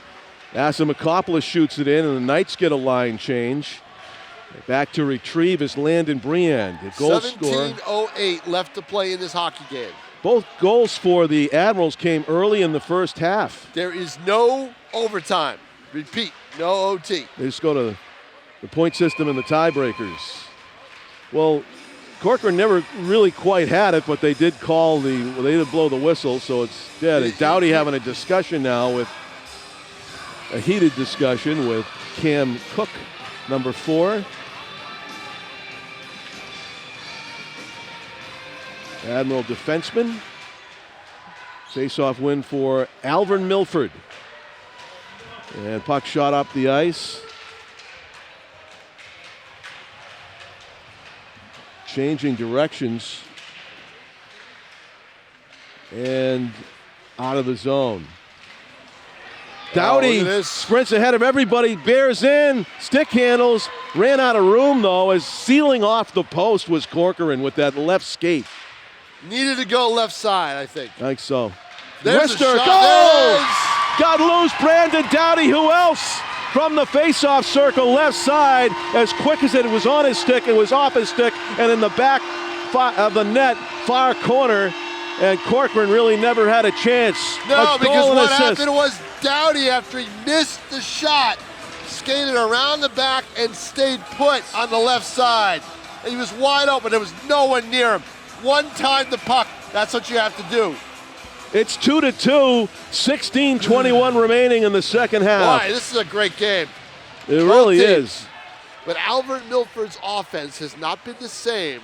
Azamakopoulos shoots it in, and the Knights get a line change. Back to retrieve is Landon Briand. The goal scorer. 17:08 left to play in this hockey game. Both goals for the Admirals came early in the first half. There is no overtime. Repeat, no OT. They just go to the point system and the tiebreakers. Well, Corcoran never really quite had it, but they did blow the whistle, so it's dead. Doughty having a discussion now a heated discussion with Cam Cook, number 4. Admiral defenseman. Face-off win for Alvirne Milford. And puck shot up the ice. Changing directions. And out of the zone. Doughty sprints ahead of everybody, bears in, stick handles, ran out of room though, as sealing off the post was Corcoran with that left skate. Needed to go left side, I think. I think so. There's Wrister, goal! Got loose, Brandon Doughty, who else? From the face-off circle, left side, as quick as it was on his stick, it was off his stick, and in the back of the net, far corner, and Corcoran really never had a chance. No, because what happened was Dowdy, after he missed the shot, skated around the back and stayed put on the left side. And he was wide open. There was no one near him. One time the puck. That's what you have to do. It's 2-2, 16:21 remaining in the second half. Boy, this is a great game. It really is. But Alvirne Milford's offense has not been the same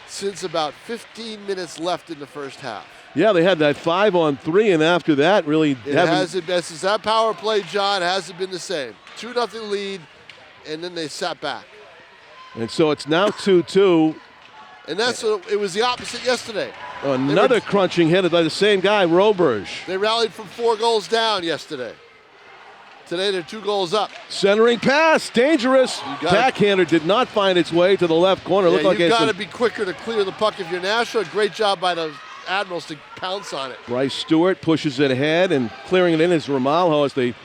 since about 15 minutes left in the first half. Yeah, they had that 5-on-3, and after that, really hasn't been, since that power play, John, hasn't been the same. 2-0 lead, and then they sat back. And so it's now 2-2. And it was the opposite yesterday. Another crunching hit by the same guy, Roberge. They rallied from 4 goals down yesterday. Today they're 2 goals up. Centering pass, dangerous. Backhander did not find its way to the left corner. Yeah, you've got to be quicker to clear the puck if you're Nashua. Great job by the Admirals to pounce on it. Bryce Stewart pushes it ahead, and clearing it in is Ramalho as they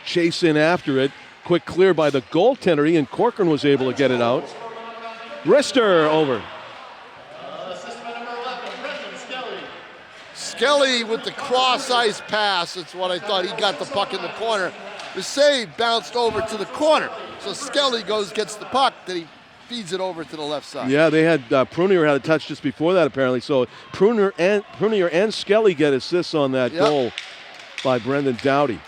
chase in after it. Quick clear by the goaltender, and Corcoran was able to get it out. Rister over. Skelly with the cross ice pass. That's what I thought. He got the puck in the corner. The save bounced over to the corner. So Skelly gets the puck, then he feeds it over to the left side. Yeah, they had Prunier had a touch just before that apparently. So Prunier and Skelly get assists on that goal by Brendan Doughty,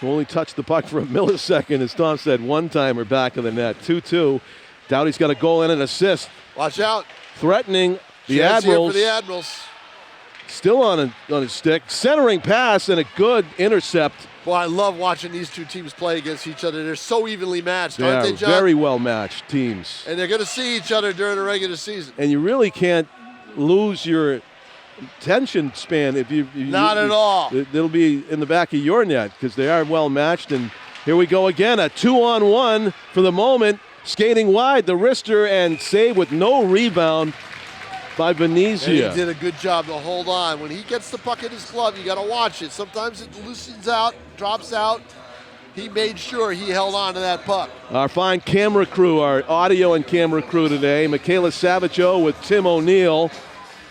who only touched the puck for a millisecond, as Tom said, one-timer back of the net. 2-2. Doughty's got a goal and an assist. Watch out. Threatening the Chance here Admirals. for the Admirals. Still on his stick. Centering pass and a good intercept. Well, I love watching these two teams play against each other. They're so evenly matched, aren't they, John? Very well matched teams. And they're going to see each other during the regular season. And you really can't lose your attention span if you Not at all. It'll be in the back of your net because they are well matched. And here we go again, a 2-on-1 for the moment. Skating wide, the wrister, and save with no rebound by Venezia. And he did a good job to hold on. When he gets the puck in his glove, you got to watch it. Sometimes it loosens out, drops out. He made sure he held on to that puck. Our fine camera crew, our audio and camera crew today, Michaela Savacho with Tim O'Neill.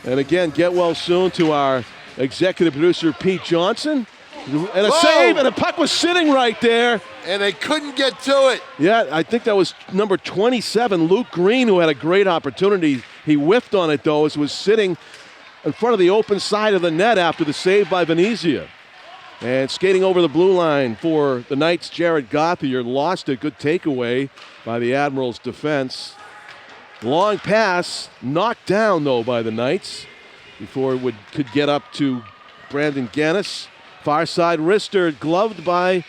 And again, get well soon to our executive producer, Pete Johnson. And a save, and the puck was sitting right there. And they couldn't get to it. Yeah, I think that was number 27, Luke Green, who had a great opportunity. He whiffed on it, though, as it was sitting in front of the open side of the net after the save by Venezia. And skating over the blue line for the Knights, Jared Gothier lost a good takeaway by the Admirals' defense. Long pass, knocked down, though, by the Knights before it could get up to Brandon Gannis. Far side wrister, gloved by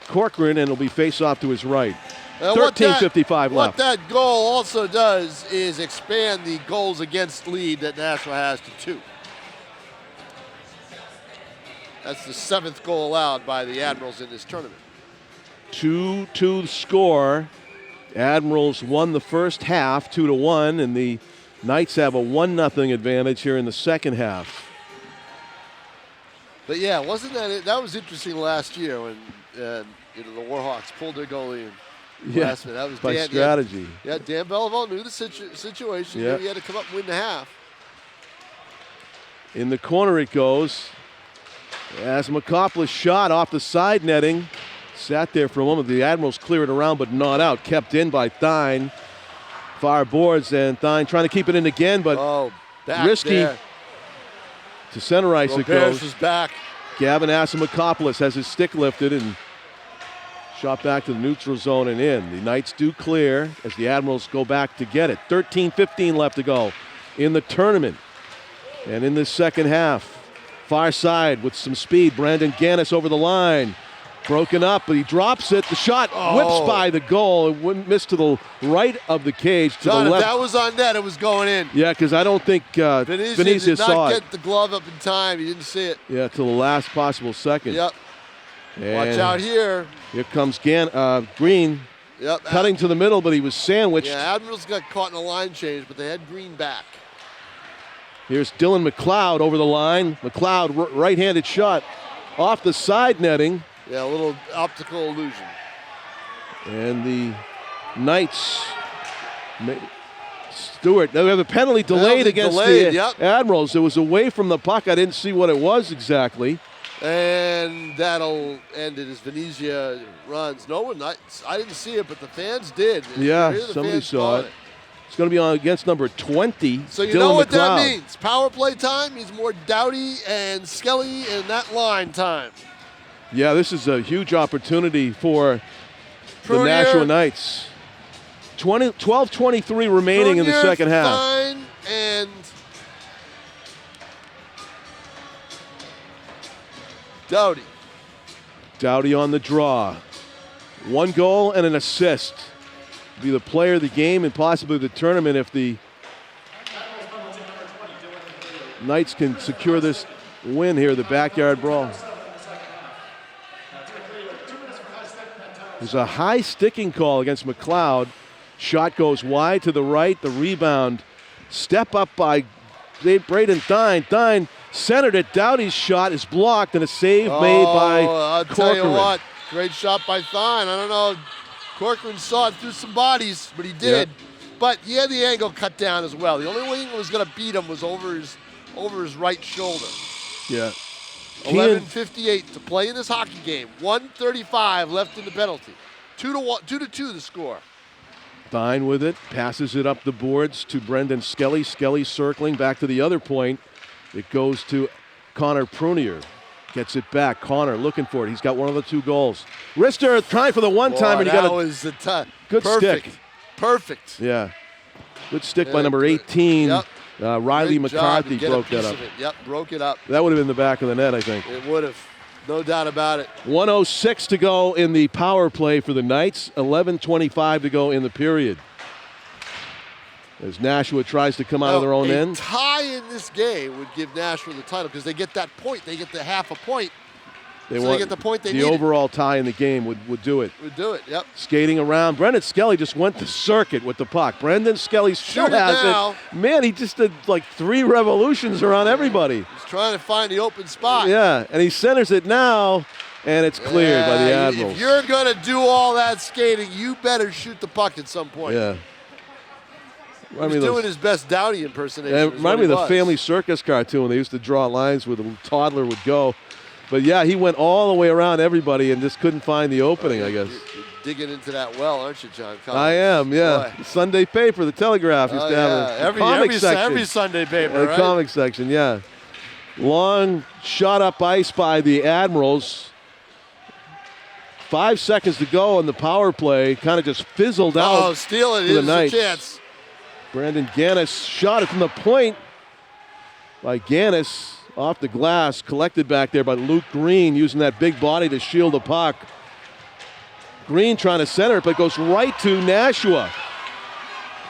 Corcoran, and it'll be face-off to his right. 13:55 left. What that goal also does is expand the goals against lead that Nashua has to 2. That's the 7th goal allowed by the Admirals in this tournament. 2-2 score. Admirals won the first half 2-1, and the Knights have a 1-0 advantage here in the second half. But yeah, wasn't that it? That was interesting last year when the Warhawks pulled their goalie in last minute. That was by strategy. Dan Belleville knew the situation. Yep. He had to come up and win the half. In the corner it goes. As McCoppola's shot off the side netting. Sat there for a moment. The Admirals cleared around but not out. Kept in by Thine. Far boards, and Thine trying to keep it in again, but risky. There. To center ice it goes. Is back. Gavin Asamakopoulos has his stick lifted and shot back to the neutral zone and in. The Knights do clear as the Admirals go back to get it. 13:15 left to go in the tournament. And in this second half, far side with some speed, Brandon Gannis over the line. Broken up, but he drops it. The shot whips by the goal. It wouldn't miss to the right of the cage, to John, the left. If that was on net, it was going in. Yeah, because I don't think Venezia saw it. Did not get the glove up in time. He didn't see it. Yeah, to the last possible second. Yep. And watch out here. Here comes Green. Yep. Cutting to the middle, but he was sandwiched. Yeah, Admirals got caught in a line change, but they had Green back. Here's Dylan McLeod over the line. McLeod, right-handed shot off the side netting. Yeah, a little optical illusion. And the Knights, Stewart, they have a penalty delayed against the Admirals. It was away from the puck. I didn't see what it was exactly. And that'll end it as Venezia runs. No one, I didn't see it, but the fans did. Yeah, The somebody fans saw called it. It's going to be on against number 20. So you Dylan know what McLeod. that means. Power play time means more Doughty and Skelly and that line time. Yeah, this is a huge opportunity for the Prunier, Nashua Knights. 12:23 remaining in the Prunier, second half. Fine, and Doughty. Doughty on the draw. 1 goal and an assist. Be the player of the game and possibly the tournament if the Knights can secure this win here, the backyard brawl. There's a high sticking call against McLeod. Shot goes wide to the right. The rebound. Step up by Braden Dine. Dine centered it. Doughty's shot is blocked and a save made by I'll tell you Corcoran. what, great shot by Thine. I don't know, Corcoran saw it through some bodies, but he did. Yep. But he had the angle cut down as well. The only way he was going to beat him was over his right shoulder. Yeah. 11:58 to play in this hockey game. 1:35 left in the penalty. 2-2 the score. Dine with it, passes it up the boards to Brendan Skelly. Skelly circling back to the other point. It goes to Connor Prunier. Gets it back. Connor looking for it. He's got one of the 2 goals. Rister trying for the one-time, and he got that a was the good perfect. stick. Perfect. Yeah. Good stick by number 18. Yep. Riley Good job to McCarthy get a broke piece that up. of it. Yep, broke it up. That would have been the back of the net, I think. It would have. No doubt about it. 1:06 to go in the power play for the Knights. 11:25 to go in the period. As Nashua tries to come out of their own a end. tie in this game would give Nashua the title because they get that point. They get the half a point. They get the point they the needed. overall tie in the game would do it. Would do it, yep. Skating around. Brendan Skelly just went to circuit with the puck. Brendan Skelly still Shoot it has now. it. Man, he just did like 3 revolutions around everybody. He's trying to find the open spot. Yeah, and he centers it now, and it's cleared by the Admirals. If you're going to do all that skating, you better shoot the puck at some point. Yeah. He's doing his best Doughty impersonation. It reminded me of the Family Circus cartoon. They used to draw lines where the toddler would go. But yeah, he went all the way around everybody and just couldn't find the opening, I guess. You're digging into that well, aren't you, John Collins? I am, yeah. Boy. Sunday paper, the Telegraph used to have a comic section. Every Sunday paper, right? Comic section, yeah. Long shot up ice by the Admirals. 5 seconds to go on the power play. Kind of just fizzled out. Oh, steal it. for the Here's a Knights. chance. Brandon Gannis shot it from the point by Gannis. Off the glass, collected back there by Luke Green, using that big body to shield the puck. Green trying to center it, but goes right to Nashua.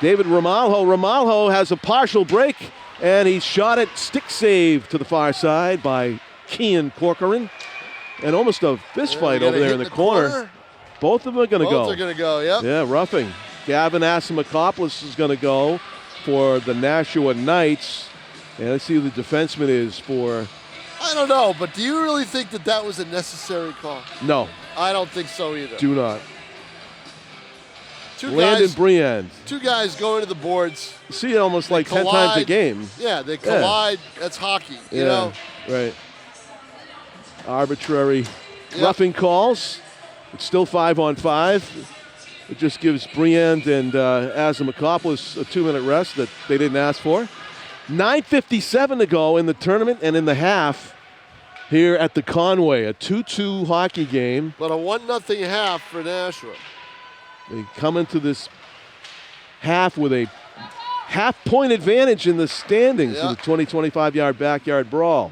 David Ramalho has a partial break, and he shot it, stick save to the far side by Kean Corcoran. And almost a fist fight over there in the corner. Both of them are going to go. Both are going to go, yep. Yeah, roughing. Gavin Asimakopoulos is going to go for the Nashua Knights. And let's see who the defenseman is for. I don't know, but do you really think that was a necessary call? No. I don't think so either. Do not. Landon Briand. 2 guys going to the boards. You see it almost like collide. 10 times a game. Yeah, they collide. Yeah. That's hockey, you know? Right. Arbitrary roughing calls. It's still 5-on-5. It just gives Briand and Asimakopoulos a 2-minute rest that they didn't ask for. 9:57 to go in the tournament and in the half here at the Conway. A 2-2 hockey game. But a 1-0 half for Nashua. They come into this half with a half-point advantage in the standings for the 20-25-yard backyard brawl.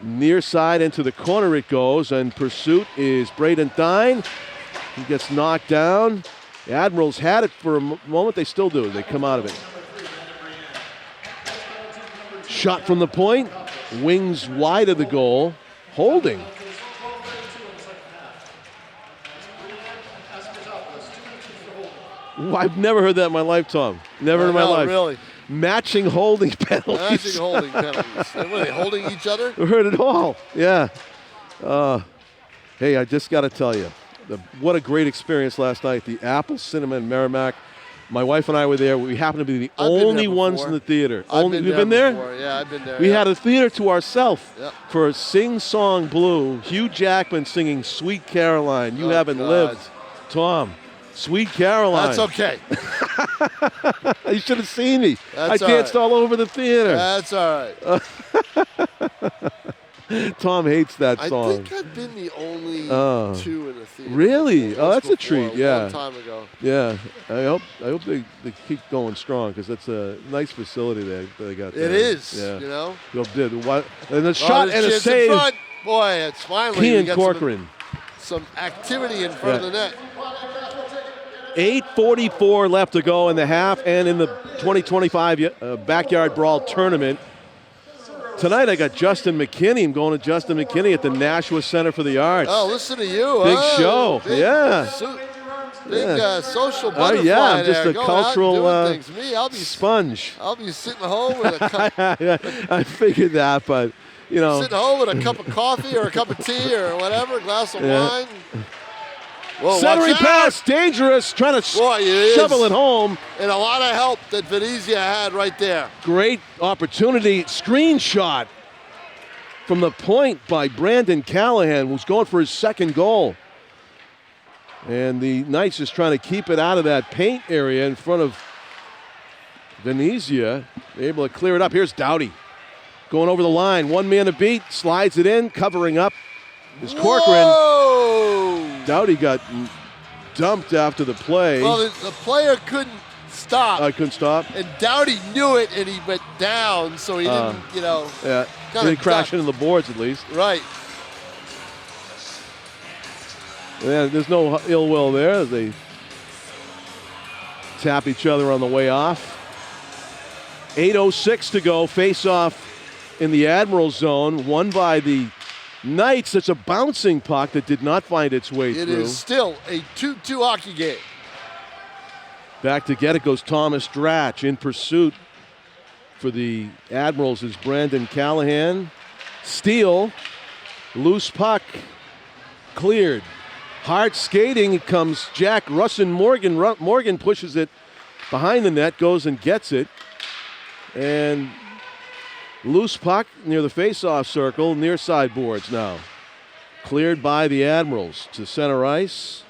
Near side into the corner it goes, and pursuit is Braden Dine. He gets knocked down. The Admirals had it for a moment. They still do. They come out of it. Shot from the point. Wings wide of the goal. Holding. Ooh, I've never heard that in my life, Tom. Never in my life. Really. Matching holding penalties. Matching holding penalties. What are they, holding each other? I've heard it all. Yeah. Hey, I just got to tell you, what a great experience last night. The Apple Cinnamon Merrimack My wife and I were there. We happened to be the I've been only there ones before. in the theater. I've Only, been you've there been there? before. Yeah, I've been there. We yeah. had a theater to ourselves Yep. for Sing Song Blue. Hugh Jackman singing Sweet Caroline. You haven't God. lived. Tom, Sweet Caroline. That's okay. You should have seen me. That's I danced all over the theater. That's all right. Tom hates that I song. think I've been the only two in the theater. Really? Oh, that's a before, treat. Yeah. A long time ago. Yeah. I hope they keep going strong because that's a nice facility they got there. It is. Yeah. You know. Well, and a shot there's and a chance in save. front. Boy, it's finally we Kean got Corcoran. some activity in front of the net. 8:44 left to go in the half and in the 2025 Backyard Brawl Tournament. Tonight I got Justin McKinney. I'm going to Justin McKinney at the Nashua Center for the Arts. Oh, listen to you. Big show. Big Yeah. Big social butterfly yeah, I'm just there. a Go cultural out and doing things. Me, sponge. I'll be sitting home with a cup, I figured that, but you know. sitting home with a cup of coffee or a cup of tea or whatever, a glass of wine. Whoa, Centering watch out. pass, dangerous, trying to Boy, it shovel is. it home. And a lot of help that Venezia had right there. Great opportunity. Screenshot from the point by Brandon Callahan, who's going for his second goal. And the Knights just trying to keep it out of that paint area in front of Venezia. They're able to clear it up. Here's Doughty going over the line. One man to beat, slides it in, covering up is Corcoran. Whoa! Doughty got dumped after the play. Well, the player couldn't stop. I couldn't stop. And Doughty knew it, and he went down, so he didn't, Yeah, kinda didn't crash ducked. into the boards at least. Right. Yeah, there's no ill will there as they tap each other on the way off. 8:06 to go. Face off in the Admiral zone, won by the Knights. It's a bouncing puck that did not find its way It through. is still a 2-2 hockey game. Back to get it goes Thomas Dratch in pursuit for the Admirals is Brandon Callahan. Steal, loose puck, cleared. Hard skating comes Jack Russin Morgan. Morgan pushes it behind the net, goes and gets it. And loose puck near the face-off circle, near side boards now. Cleared by the Admirals to center ice.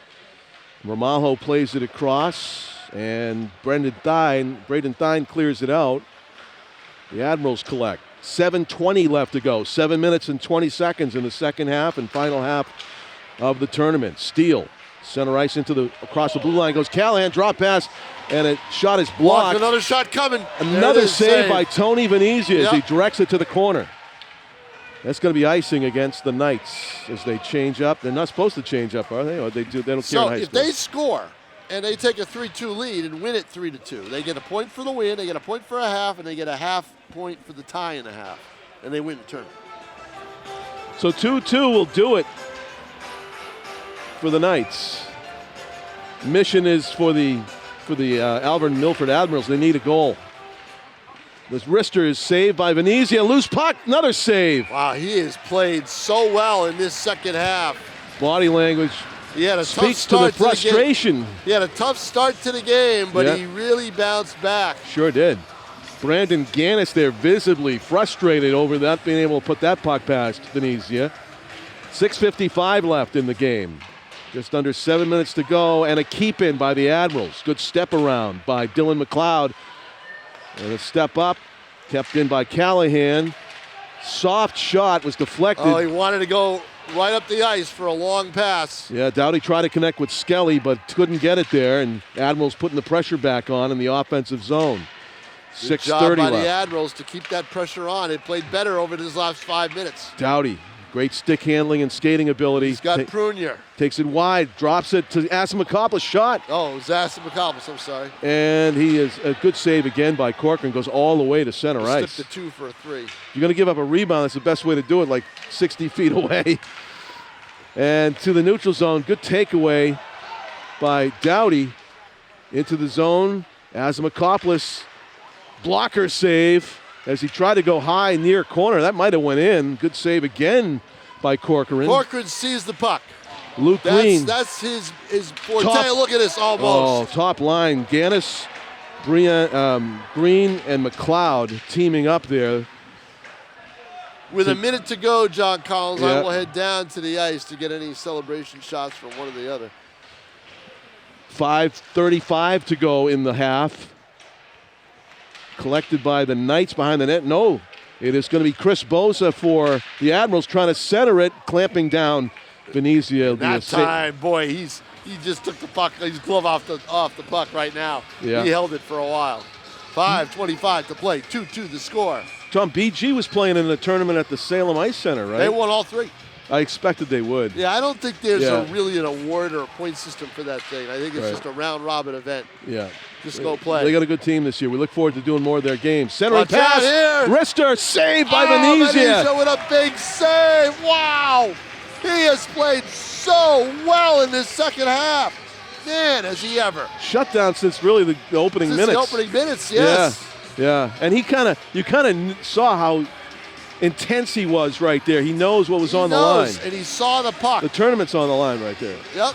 Ramalho plays it across, and Braden Thine clears it out. The Admirals collect. 7:20 left to go. 7 minutes and 20 seconds in the second half and final half of the tournament. Steele, center ice across the blue line goes Callahan, drop pass, and a shot is blocked. Another shot coming. Another save by Tony Venezia as he Yep. directs it to the corner. That's going to be icing against the Knights as they change up. They're not supposed to change up, are they? Or they do? They don't care So in high if school. they score and they take a 3-2 lead and win it 3-2, they get a point for the win, they get a point for a half, and they get a half point for the tie in a half, and they win the tournament. So 2-2 will do it for the Knights. Mission is for the Alvirne Milford Admirals. They need a goal. This wrister is saved by Venezia. Loose puck, another save. Wow, he has played so well in this second half. Body language He had a speaks tough to the start frustration. He had a tough start to the game, but Yeah. he really bounced back. Sure did. Brandon Gannis there visibly frustrated over not being able to put that puck past Venezia. 6:55 left in the game. Just under 7 minutes to go, and a keep in by the Admirals. Good step around by Dylan McLeod. And a step up, kept in by Callahan. Soft shot was deflected. Oh, he wanted to go right up the ice for a long pass. Yeah, Doughty tried to connect with Skelly, but couldn't get it there, and Admirals putting the pressure back on in the offensive zone. Good 6:30 job by left. the Admirals to keep that pressure on. It played better over these last 5 minutes. Doughty, great stick handling and skating ability. He's got Prunier. Takes it wide, drops it to Asimakopoulos, shot. Oh, it was Asimakopoulos, I'm sorry. And he is a good save again by Corcoran, goes all the way to center ice. Slipped a 2 for a 3. You're going to give up a rebound, that's the best way to do it, like 60 feet away. And to the neutral zone, good takeaway by Doughty into the zone. Asimakopoulos, blocker save as he tried to go high near corner. That might have went in. Good save again by Corcoran. Corcoran sees the puck. Luke Green. That's his forte. Top- Look at this, almost. Oh, top line. Gannis, Green, and McLeod teaming up there. With a minute to go, John Collins, I Yeah. will head down to the ice to get any celebration shots from one or the other. 5:35 to go in the half. Collected by the Knights behind the net. No, it is going to be Chris Bosa for the Admirals trying to center it, clamping down Venezia. That time, boy, he just took the puck, his glove off the puck right now. Yeah. He held it for a while. 5:25 to play, 2-2 the score. Tom, BG was playing in the tournament at the Salem Ice Center, right? They won all three. I expected they would. Yeah, I don't think there's Yeah. really an award or a point system for that thing. I think it's Right. just a round-robin event. Yeah. Just go play. They got a good team this year. We look forward to doing more of their games. Centering Watch out pass. here. Wrister saved by Venezia Venezia. with a big save. Wow. He has played so well in this second half. Man, has he ever. Shut down since really the opening Since minutes. the opening minutes, yes. Yeah. And you kind of saw how intense he was right there. He knows what was He on the knows, line. and he saw the puck. The tournament's on the line right there. Yep.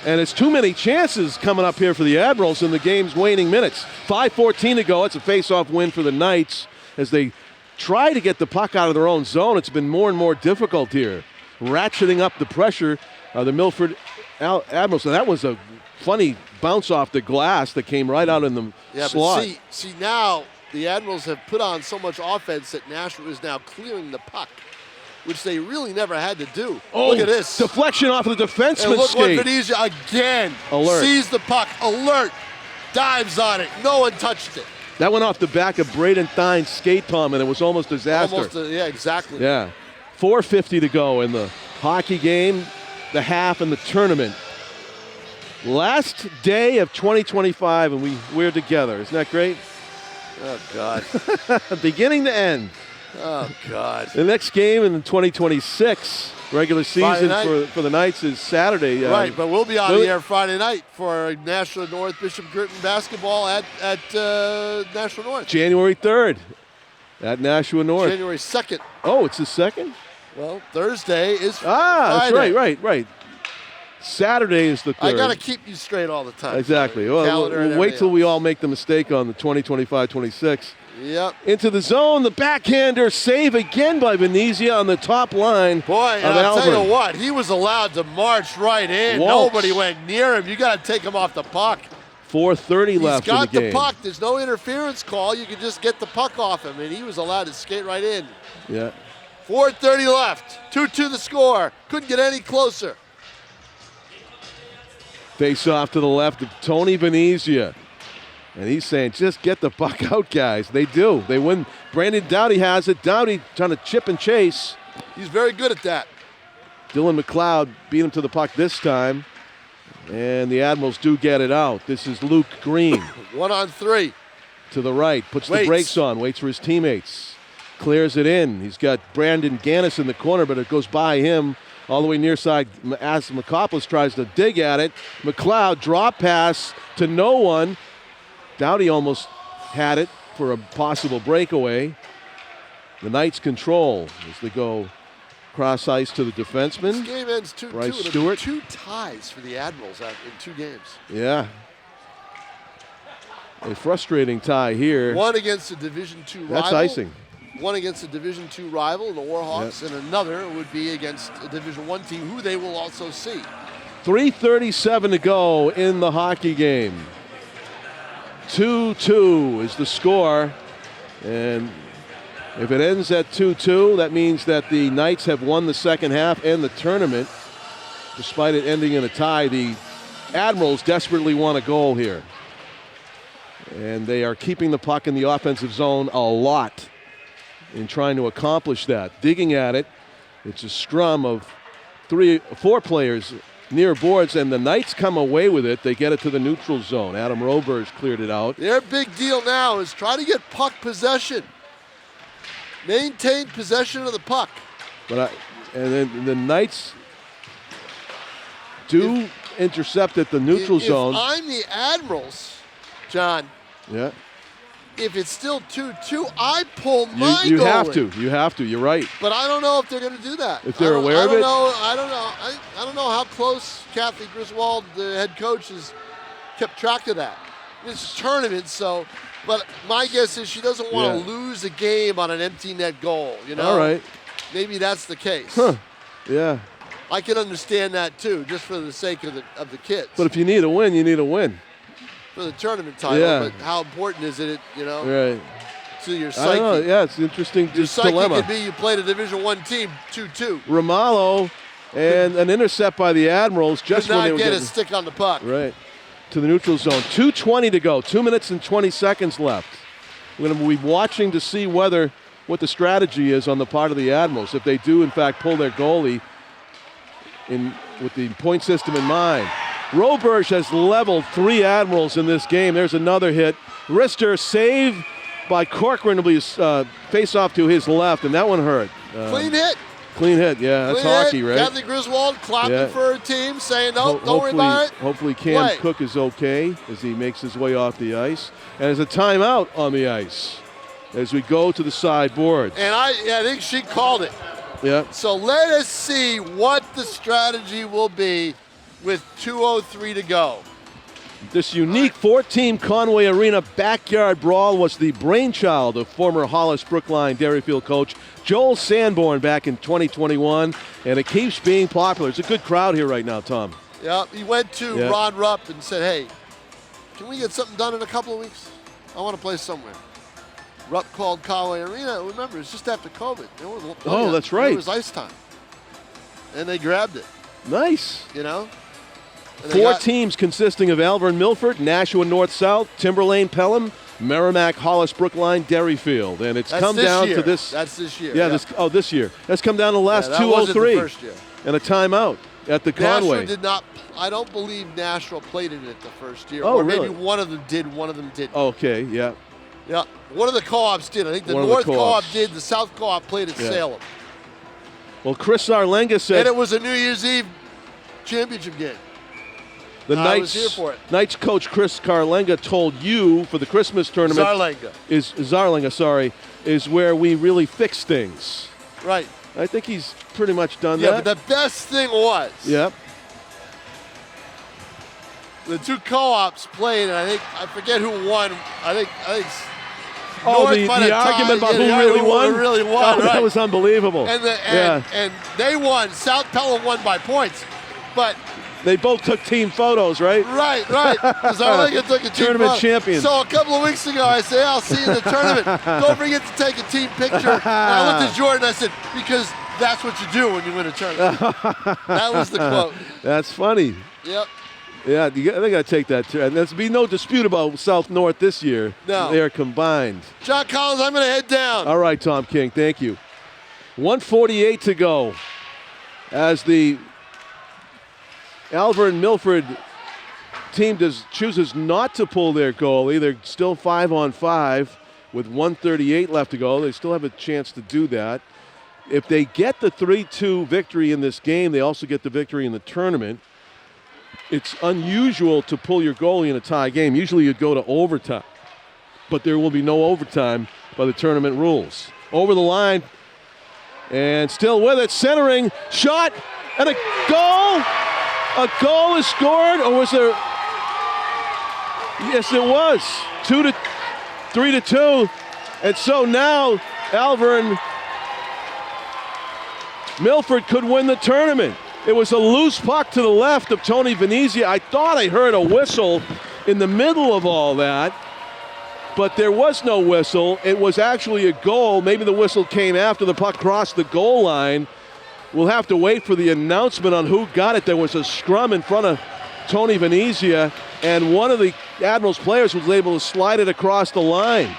And it's too many chances coming up here for the Admirals in the game's waning minutes. 5:14 to go. It's a face-off win for the Knights as they try to get the puck out of their own zone. It's been more and more difficult here. Ratcheting up the pressure are the Milford Admirals. And that was a funny bounce off the glass that came right out in the slot. But see now the Admirals have put on so much offense that Nashua is now clearing the puck, which they really never had to do. Oh, look at this. Deflection off of the And defenseman's look what skate. Venezia again Alert. sees the puck, alert, dives on it. No one touched it. That went off the back of Braden Thine's skate, Tom, and it was almost disaster. Yeah, exactly. Yeah. 4:50 to go in the hockey game, the half, and the tournament. Last day of 2025, and we're together. Isn't that great? Oh, God. Beginning to end. Oh, God. The next game in the 2026 regular season for the Knights is Saturday. Right, but we'll be on the air Friday night for Nashua North Bishop Girton basketball at Nashua North. January 3rd at Nashua North. January 2nd. Oh, it's the 2nd? Well, Thursday is That's Friday. right. Saturday is the 3rd. I got to keep you straight all the time. Exactly. Well, Calendar and we'll wait till everything we all make the mistake on the 2025-26. Yep. Into the zone, the backhander save again by Venezia on the top line. Boy, of and I'll tell Alvirne. you what, he was allowed to march right in. Waltz. Nobody went near him. You got to take him off the puck. 4:30 left He's got in the game. puck. There's no interference call. You can just get the puck off him, and he was allowed to skate right in. Yeah. 4:30 left. 2-2 the score. Couldn't get any closer. Face off to the left of Tony Venezia. And he's saying, just get the puck out, guys. They do. They win. Brandon Doughty has it. Doughty trying to chip and chase. He's very good at that. Dylan McLeod beat him to the puck this time. And the Admirals do get it out. This is Luke Green 1-on-3. to the right. Puts the Waits. brakes on. Waits for his teammates. Clears it in. He's got Brandon Gannis in the corner, but it goes by him all the way near side as McCopoulos tries to dig at it. McLeod drop pass to no one. Doughty almost had it for a possible breakaway. The Knights control as they go cross ice to the defenseman. This game ends 2-2. Bryce It'll Stewart. be 2 ties for the Admirals in 2 games. Yeah. A frustrating tie here. One against a Division II rival. That's icing. One against a Division II rival, the Warhawks, and another would be against a Division I team who they will also see. 3:37 to go in the hockey game. 2-2 is the score. And if it ends at 2-2, that means that the Knights have won the second half and the tournament. Despite it ending in a tie, the Admirals desperately want a goal here. And they are keeping the puck in the offensive zone a lot in trying to accomplish that. Digging at it. It's a scrum of 4 players near boards, and the Knights come away with it. They get it to the neutral zone. Adam Roberge cleared it out. Their big deal now is try to get puck possession. Maintain possession of the puck. And then the Knights do intercept at the neutral zone. If I'm the Admirals, John, Yeah. if it's still 2-2, I pull my You goalie. have to. You have to. You're right. But I don't know if they're going to do that. If they're aware of it? I don't know. I don't know how close Kathy Griswold, the head coach, has kept track of that. It's a tournament, so. But my guess is she doesn't want to lose a game on an empty net goal. You know. All right. Maybe that's the case. Huh. Yeah. I can understand that too, just for the sake of the kids. But if you need a win, you need a win. For the tournament title, Yeah. but how important is it? You know. Right. To your I psyche. don't know. Yeah, it's an interesting Your psyche dilemma. could be you played a Division I team 2-2. Romalo and an intercept by the Admirals just Could when they not were get getting a stick on the puck. right to the neutral zone. 2:20 to go. 2 minutes and 20 seconds left. We're going to be watching to see what the strategy is on the part of the Admirals. If they do, in fact, pull their goalie with the point system in mind. Roberge has leveled 3 Admirals in this game. There's another hit. Rister saved by Corcoran will be face off to his left, and that one hurt. Clean hit. Clean hit, yeah. That's Clean hockey, hit. right? Kathy Griswold clapping for her team, saying, no, don't worry Hopefully, about it. hopefully Cam Play. Cook is okay as he makes his way off the ice. And there's a timeout on the ice as we go to the sideboard. And I think she called it. Yeah. So let us see what the strategy will be with 2:03 to go. This unique 4-team Conway Arena backyard brawl was the brainchild of former Hollis Brookline Dairyfield coach Joel Sanborn back in 2021, and it keeps being popular. It's a good crowd here right now, Tom. Yeah, he went to Ron Rupp and said, hey, can we get something done in a couple of weeks? I want to play somewhere. Rupp called Conway Arena. Remember, it's just after COVID. That's right. It was ice time. And they grabbed it. Nice. You know? 4 teams consisting of Alvirne, Milford, Nashua, North-South, Timberlane, Pelham, Merrimack, Hollis, Brookline, Dairyfield. And it's come down to this. That's this year. Yeah, this year. That's come down to the last that 2:03. wasn't the first year. And a timeout at the Conway. Nashua did not. I don't believe Nashua played in it the first year. Oh, or really? maybe one of them did, one of them didn't. Okay, yeah. Yeah, one of the co-ops did. I think the One of the North co-op co-ops. did. The South co-op played at Salem. Well, Chris Zarlenga said And it was a New Year's Eve championship game. the I was here for it. Knights coach Chris Zarlenga told you for the Christmas tournament Zarlenga. is where we really fix things. Right. I think he's pretty much done Yeah, that. but the best thing was the 2 co-ops played, and I forget who won. I think North the might have argument tied. about who Yeah, really won? Who really won, Oh, right. That was unbelievable. And they won. South Pelham won by points. But they both took team photos, right? Right. Zarlenga took a team Tournament photo. champions. So a couple of weeks ago, I said, I'll see you in the tournament. Don't forget to take a team picture. And I looked at Jordan, I said, because that's what you do when you win a tournament. That was the quote. That's funny. Yep. Yeah, they got to take that. And there's be no dispute about South-North this year. No. They are combined. John Collins, I'm going to head down. All right, Tom King, thank you. 1:48 to go as the Alvirne Milford team chooses not to pull their goalie. They're still 5-on-5 with 1:38 left to go. They still have a chance to do that. If they get the 3-2 victory in this game, they also get the victory in the tournament. It's unusual to pull your goalie in a tie game. Usually you'd go to overtime, but there will be no overtime by the tournament rules. Over the line, and still with it, centering, shot, and a goal! A goal is scored, or was there? Yes, it was. 3-2, and so now Alvirne Milford could win the tournament. It was a loose puck to the left of Tony Venezia. I thought I heard a whistle in the middle of all that, but there was no whistle. It was actually a goal. Maybe the whistle came after the puck crossed the goal line. We'll have to wait for the announcement on who got it. There was a scrum in front of Tony Venezia, and one of the Admirals players was able to slide it across the line.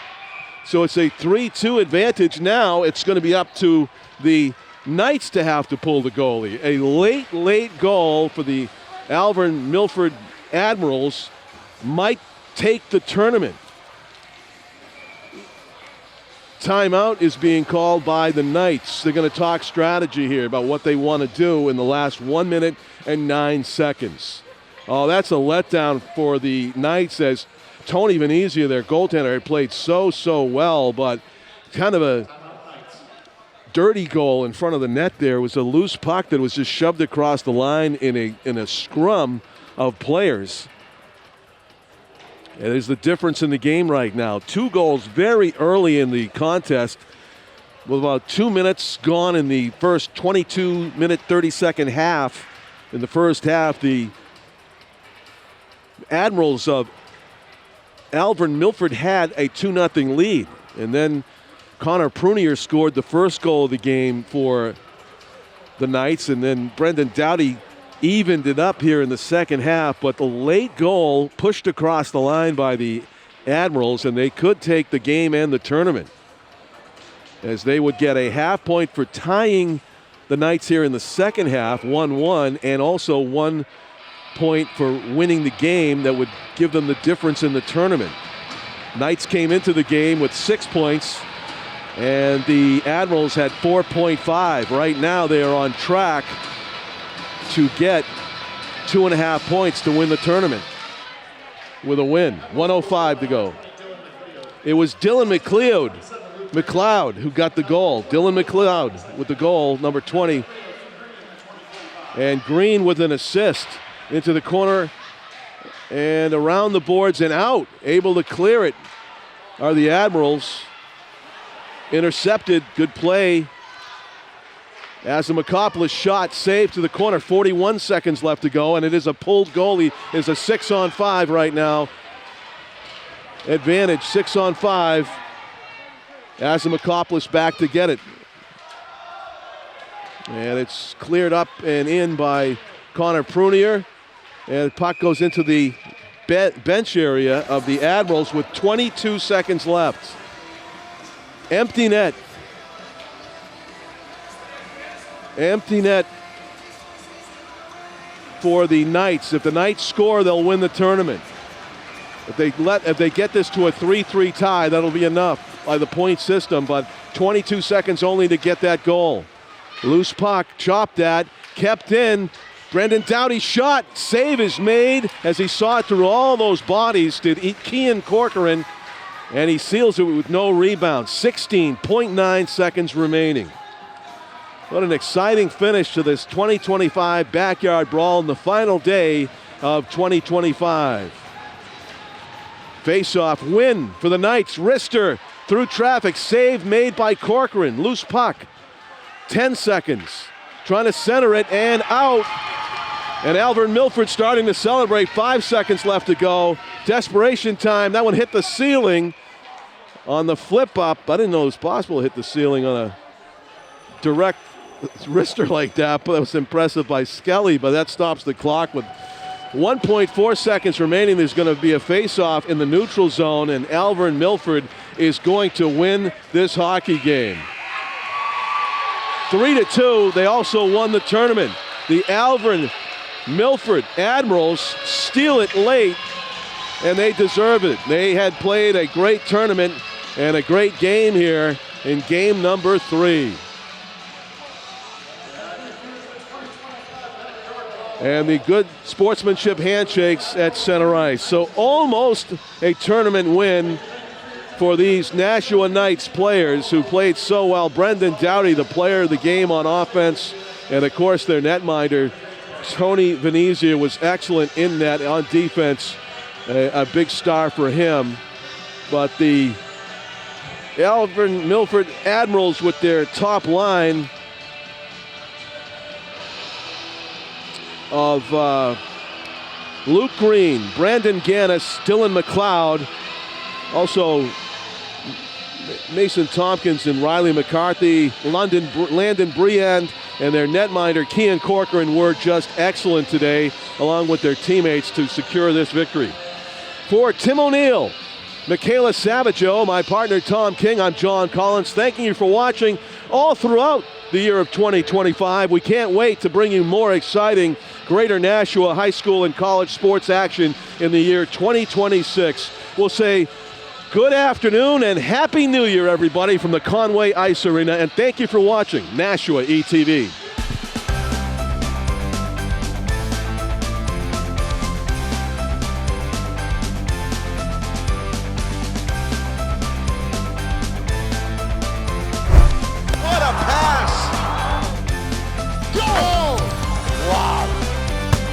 So it's a 3-2 advantage. Now it's going to be up to the Knights to have to pull the goalie. A late goal for the Alvirne Milford Admirals might take the tournament. Timeout is being called by the Knights. They're going to talk strategy here about what they want to do in the last 1 minute and 9 seconds. Oh, that's a letdown for the Knights as Tony Venezia, their goaltender, had played so well, but kind of a dirty goal in front of the net there. It was a loose puck that was just shoved across the line in a scrum of players. And there's the difference in the game right now. 2 goals very early in the contest with about 2 minutes gone in the first 22-minute, 30-second half. In the first half, the Admirals of Alvirne Milford had a 2-0 lead. And then Connor Prunier scored the first goal of the game for the Knights, and then Brendan Doughty evened it up here in the second half. But the late goal pushed across the line by the Admirals, and they could take the game and the tournament, as they would get a half point for tying the Knights here in the second half, 1-1, and also 1 point for winning the game that would give them the difference in the tournament. Knights came into the game with 6 points, and the Admirals had 4.5. Right now they are on track to get 2.5 points to win the tournament with a win. 1:05 to go. It was Dylan McLeod who got the goal. Dylan McLeod with the goal, number 20. And Green with an assist into the corner and around the boards and out. Able to clear it are the Admirals. Intercepted, good play. Azamakopoulos shot, saved to the corner. 41 seconds left to go, and it is a pulled goal. He is a 6-on-5 right now. Advantage, 6-on-5. Azamakopoulos back to get it. And it's cleared up and in by Connor Prunier. And the puck goes into the bench area of the Admirals with 22 seconds left. Empty net. Empty net for the Knights. If the Knights score, they'll win the tournament. If they get this to a 3-3 tie, that'll be enough by the point system, but 22 seconds only to get that goal. Loose puck, chopped at, kept in. Brendan Doughty shot, save is made as he saw it through all those bodies. Did Kean Corcoran, and he seals it with no rebound. 16.9 seconds remaining. What an exciting finish to this 2025 backyard brawl in the final day of 2025. Face-off win for the Knights. Rister through traffic, save made by Corcoran. Loose puck, 10 seconds. Trying to center it and out. And Alvirne Milford starting to celebrate. 5 seconds left to go. Desperation time. That one hit the ceiling on the flip up. I didn't know it was possible to hit the ceiling on a direct wrister like that, but that was impressive by Skelly. But that stops the clock with 1.4 seconds remaining. There's going to be a face-off in the neutral zone, and Alvirne Milford is going to win this hockey game. 3-2. They also won the tournament. The Alvirne Milford Admirals steal it late, and they deserve it. They had played a great tournament and a great game here in game number 3. And the good sportsmanship handshakes at center ice. So almost a tournament win for these Nashua Knights players who played so well. Brendan Doughty, the player of the game on offense, and of course their netminder, Tony Venezia, was excellent in net. On defense, a big star for him. But the Alvirne Milford Admirals with their top line of Luke Green, Brandon Gannis, Dylan McLeod, also Mason Tompkins and Riley McCarthy, Landon Briand, and their netminder Kean Corcoran were just excellent today, along with their teammates, to secure this victory. For Tim O'Neill, Michaela Savageau, my partner Tom King, I'm John Collins, thanking you for watching all throughout the year of 2025. We can't wait to bring you more exciting Greater Nashua high school and college sports action in the year 2026. We'll say good afternoon and Happy New Year, everybody, from the Conway Ice Arena, and thank you for watching Nashua ETV.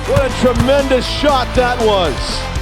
What a tremendous shot that was.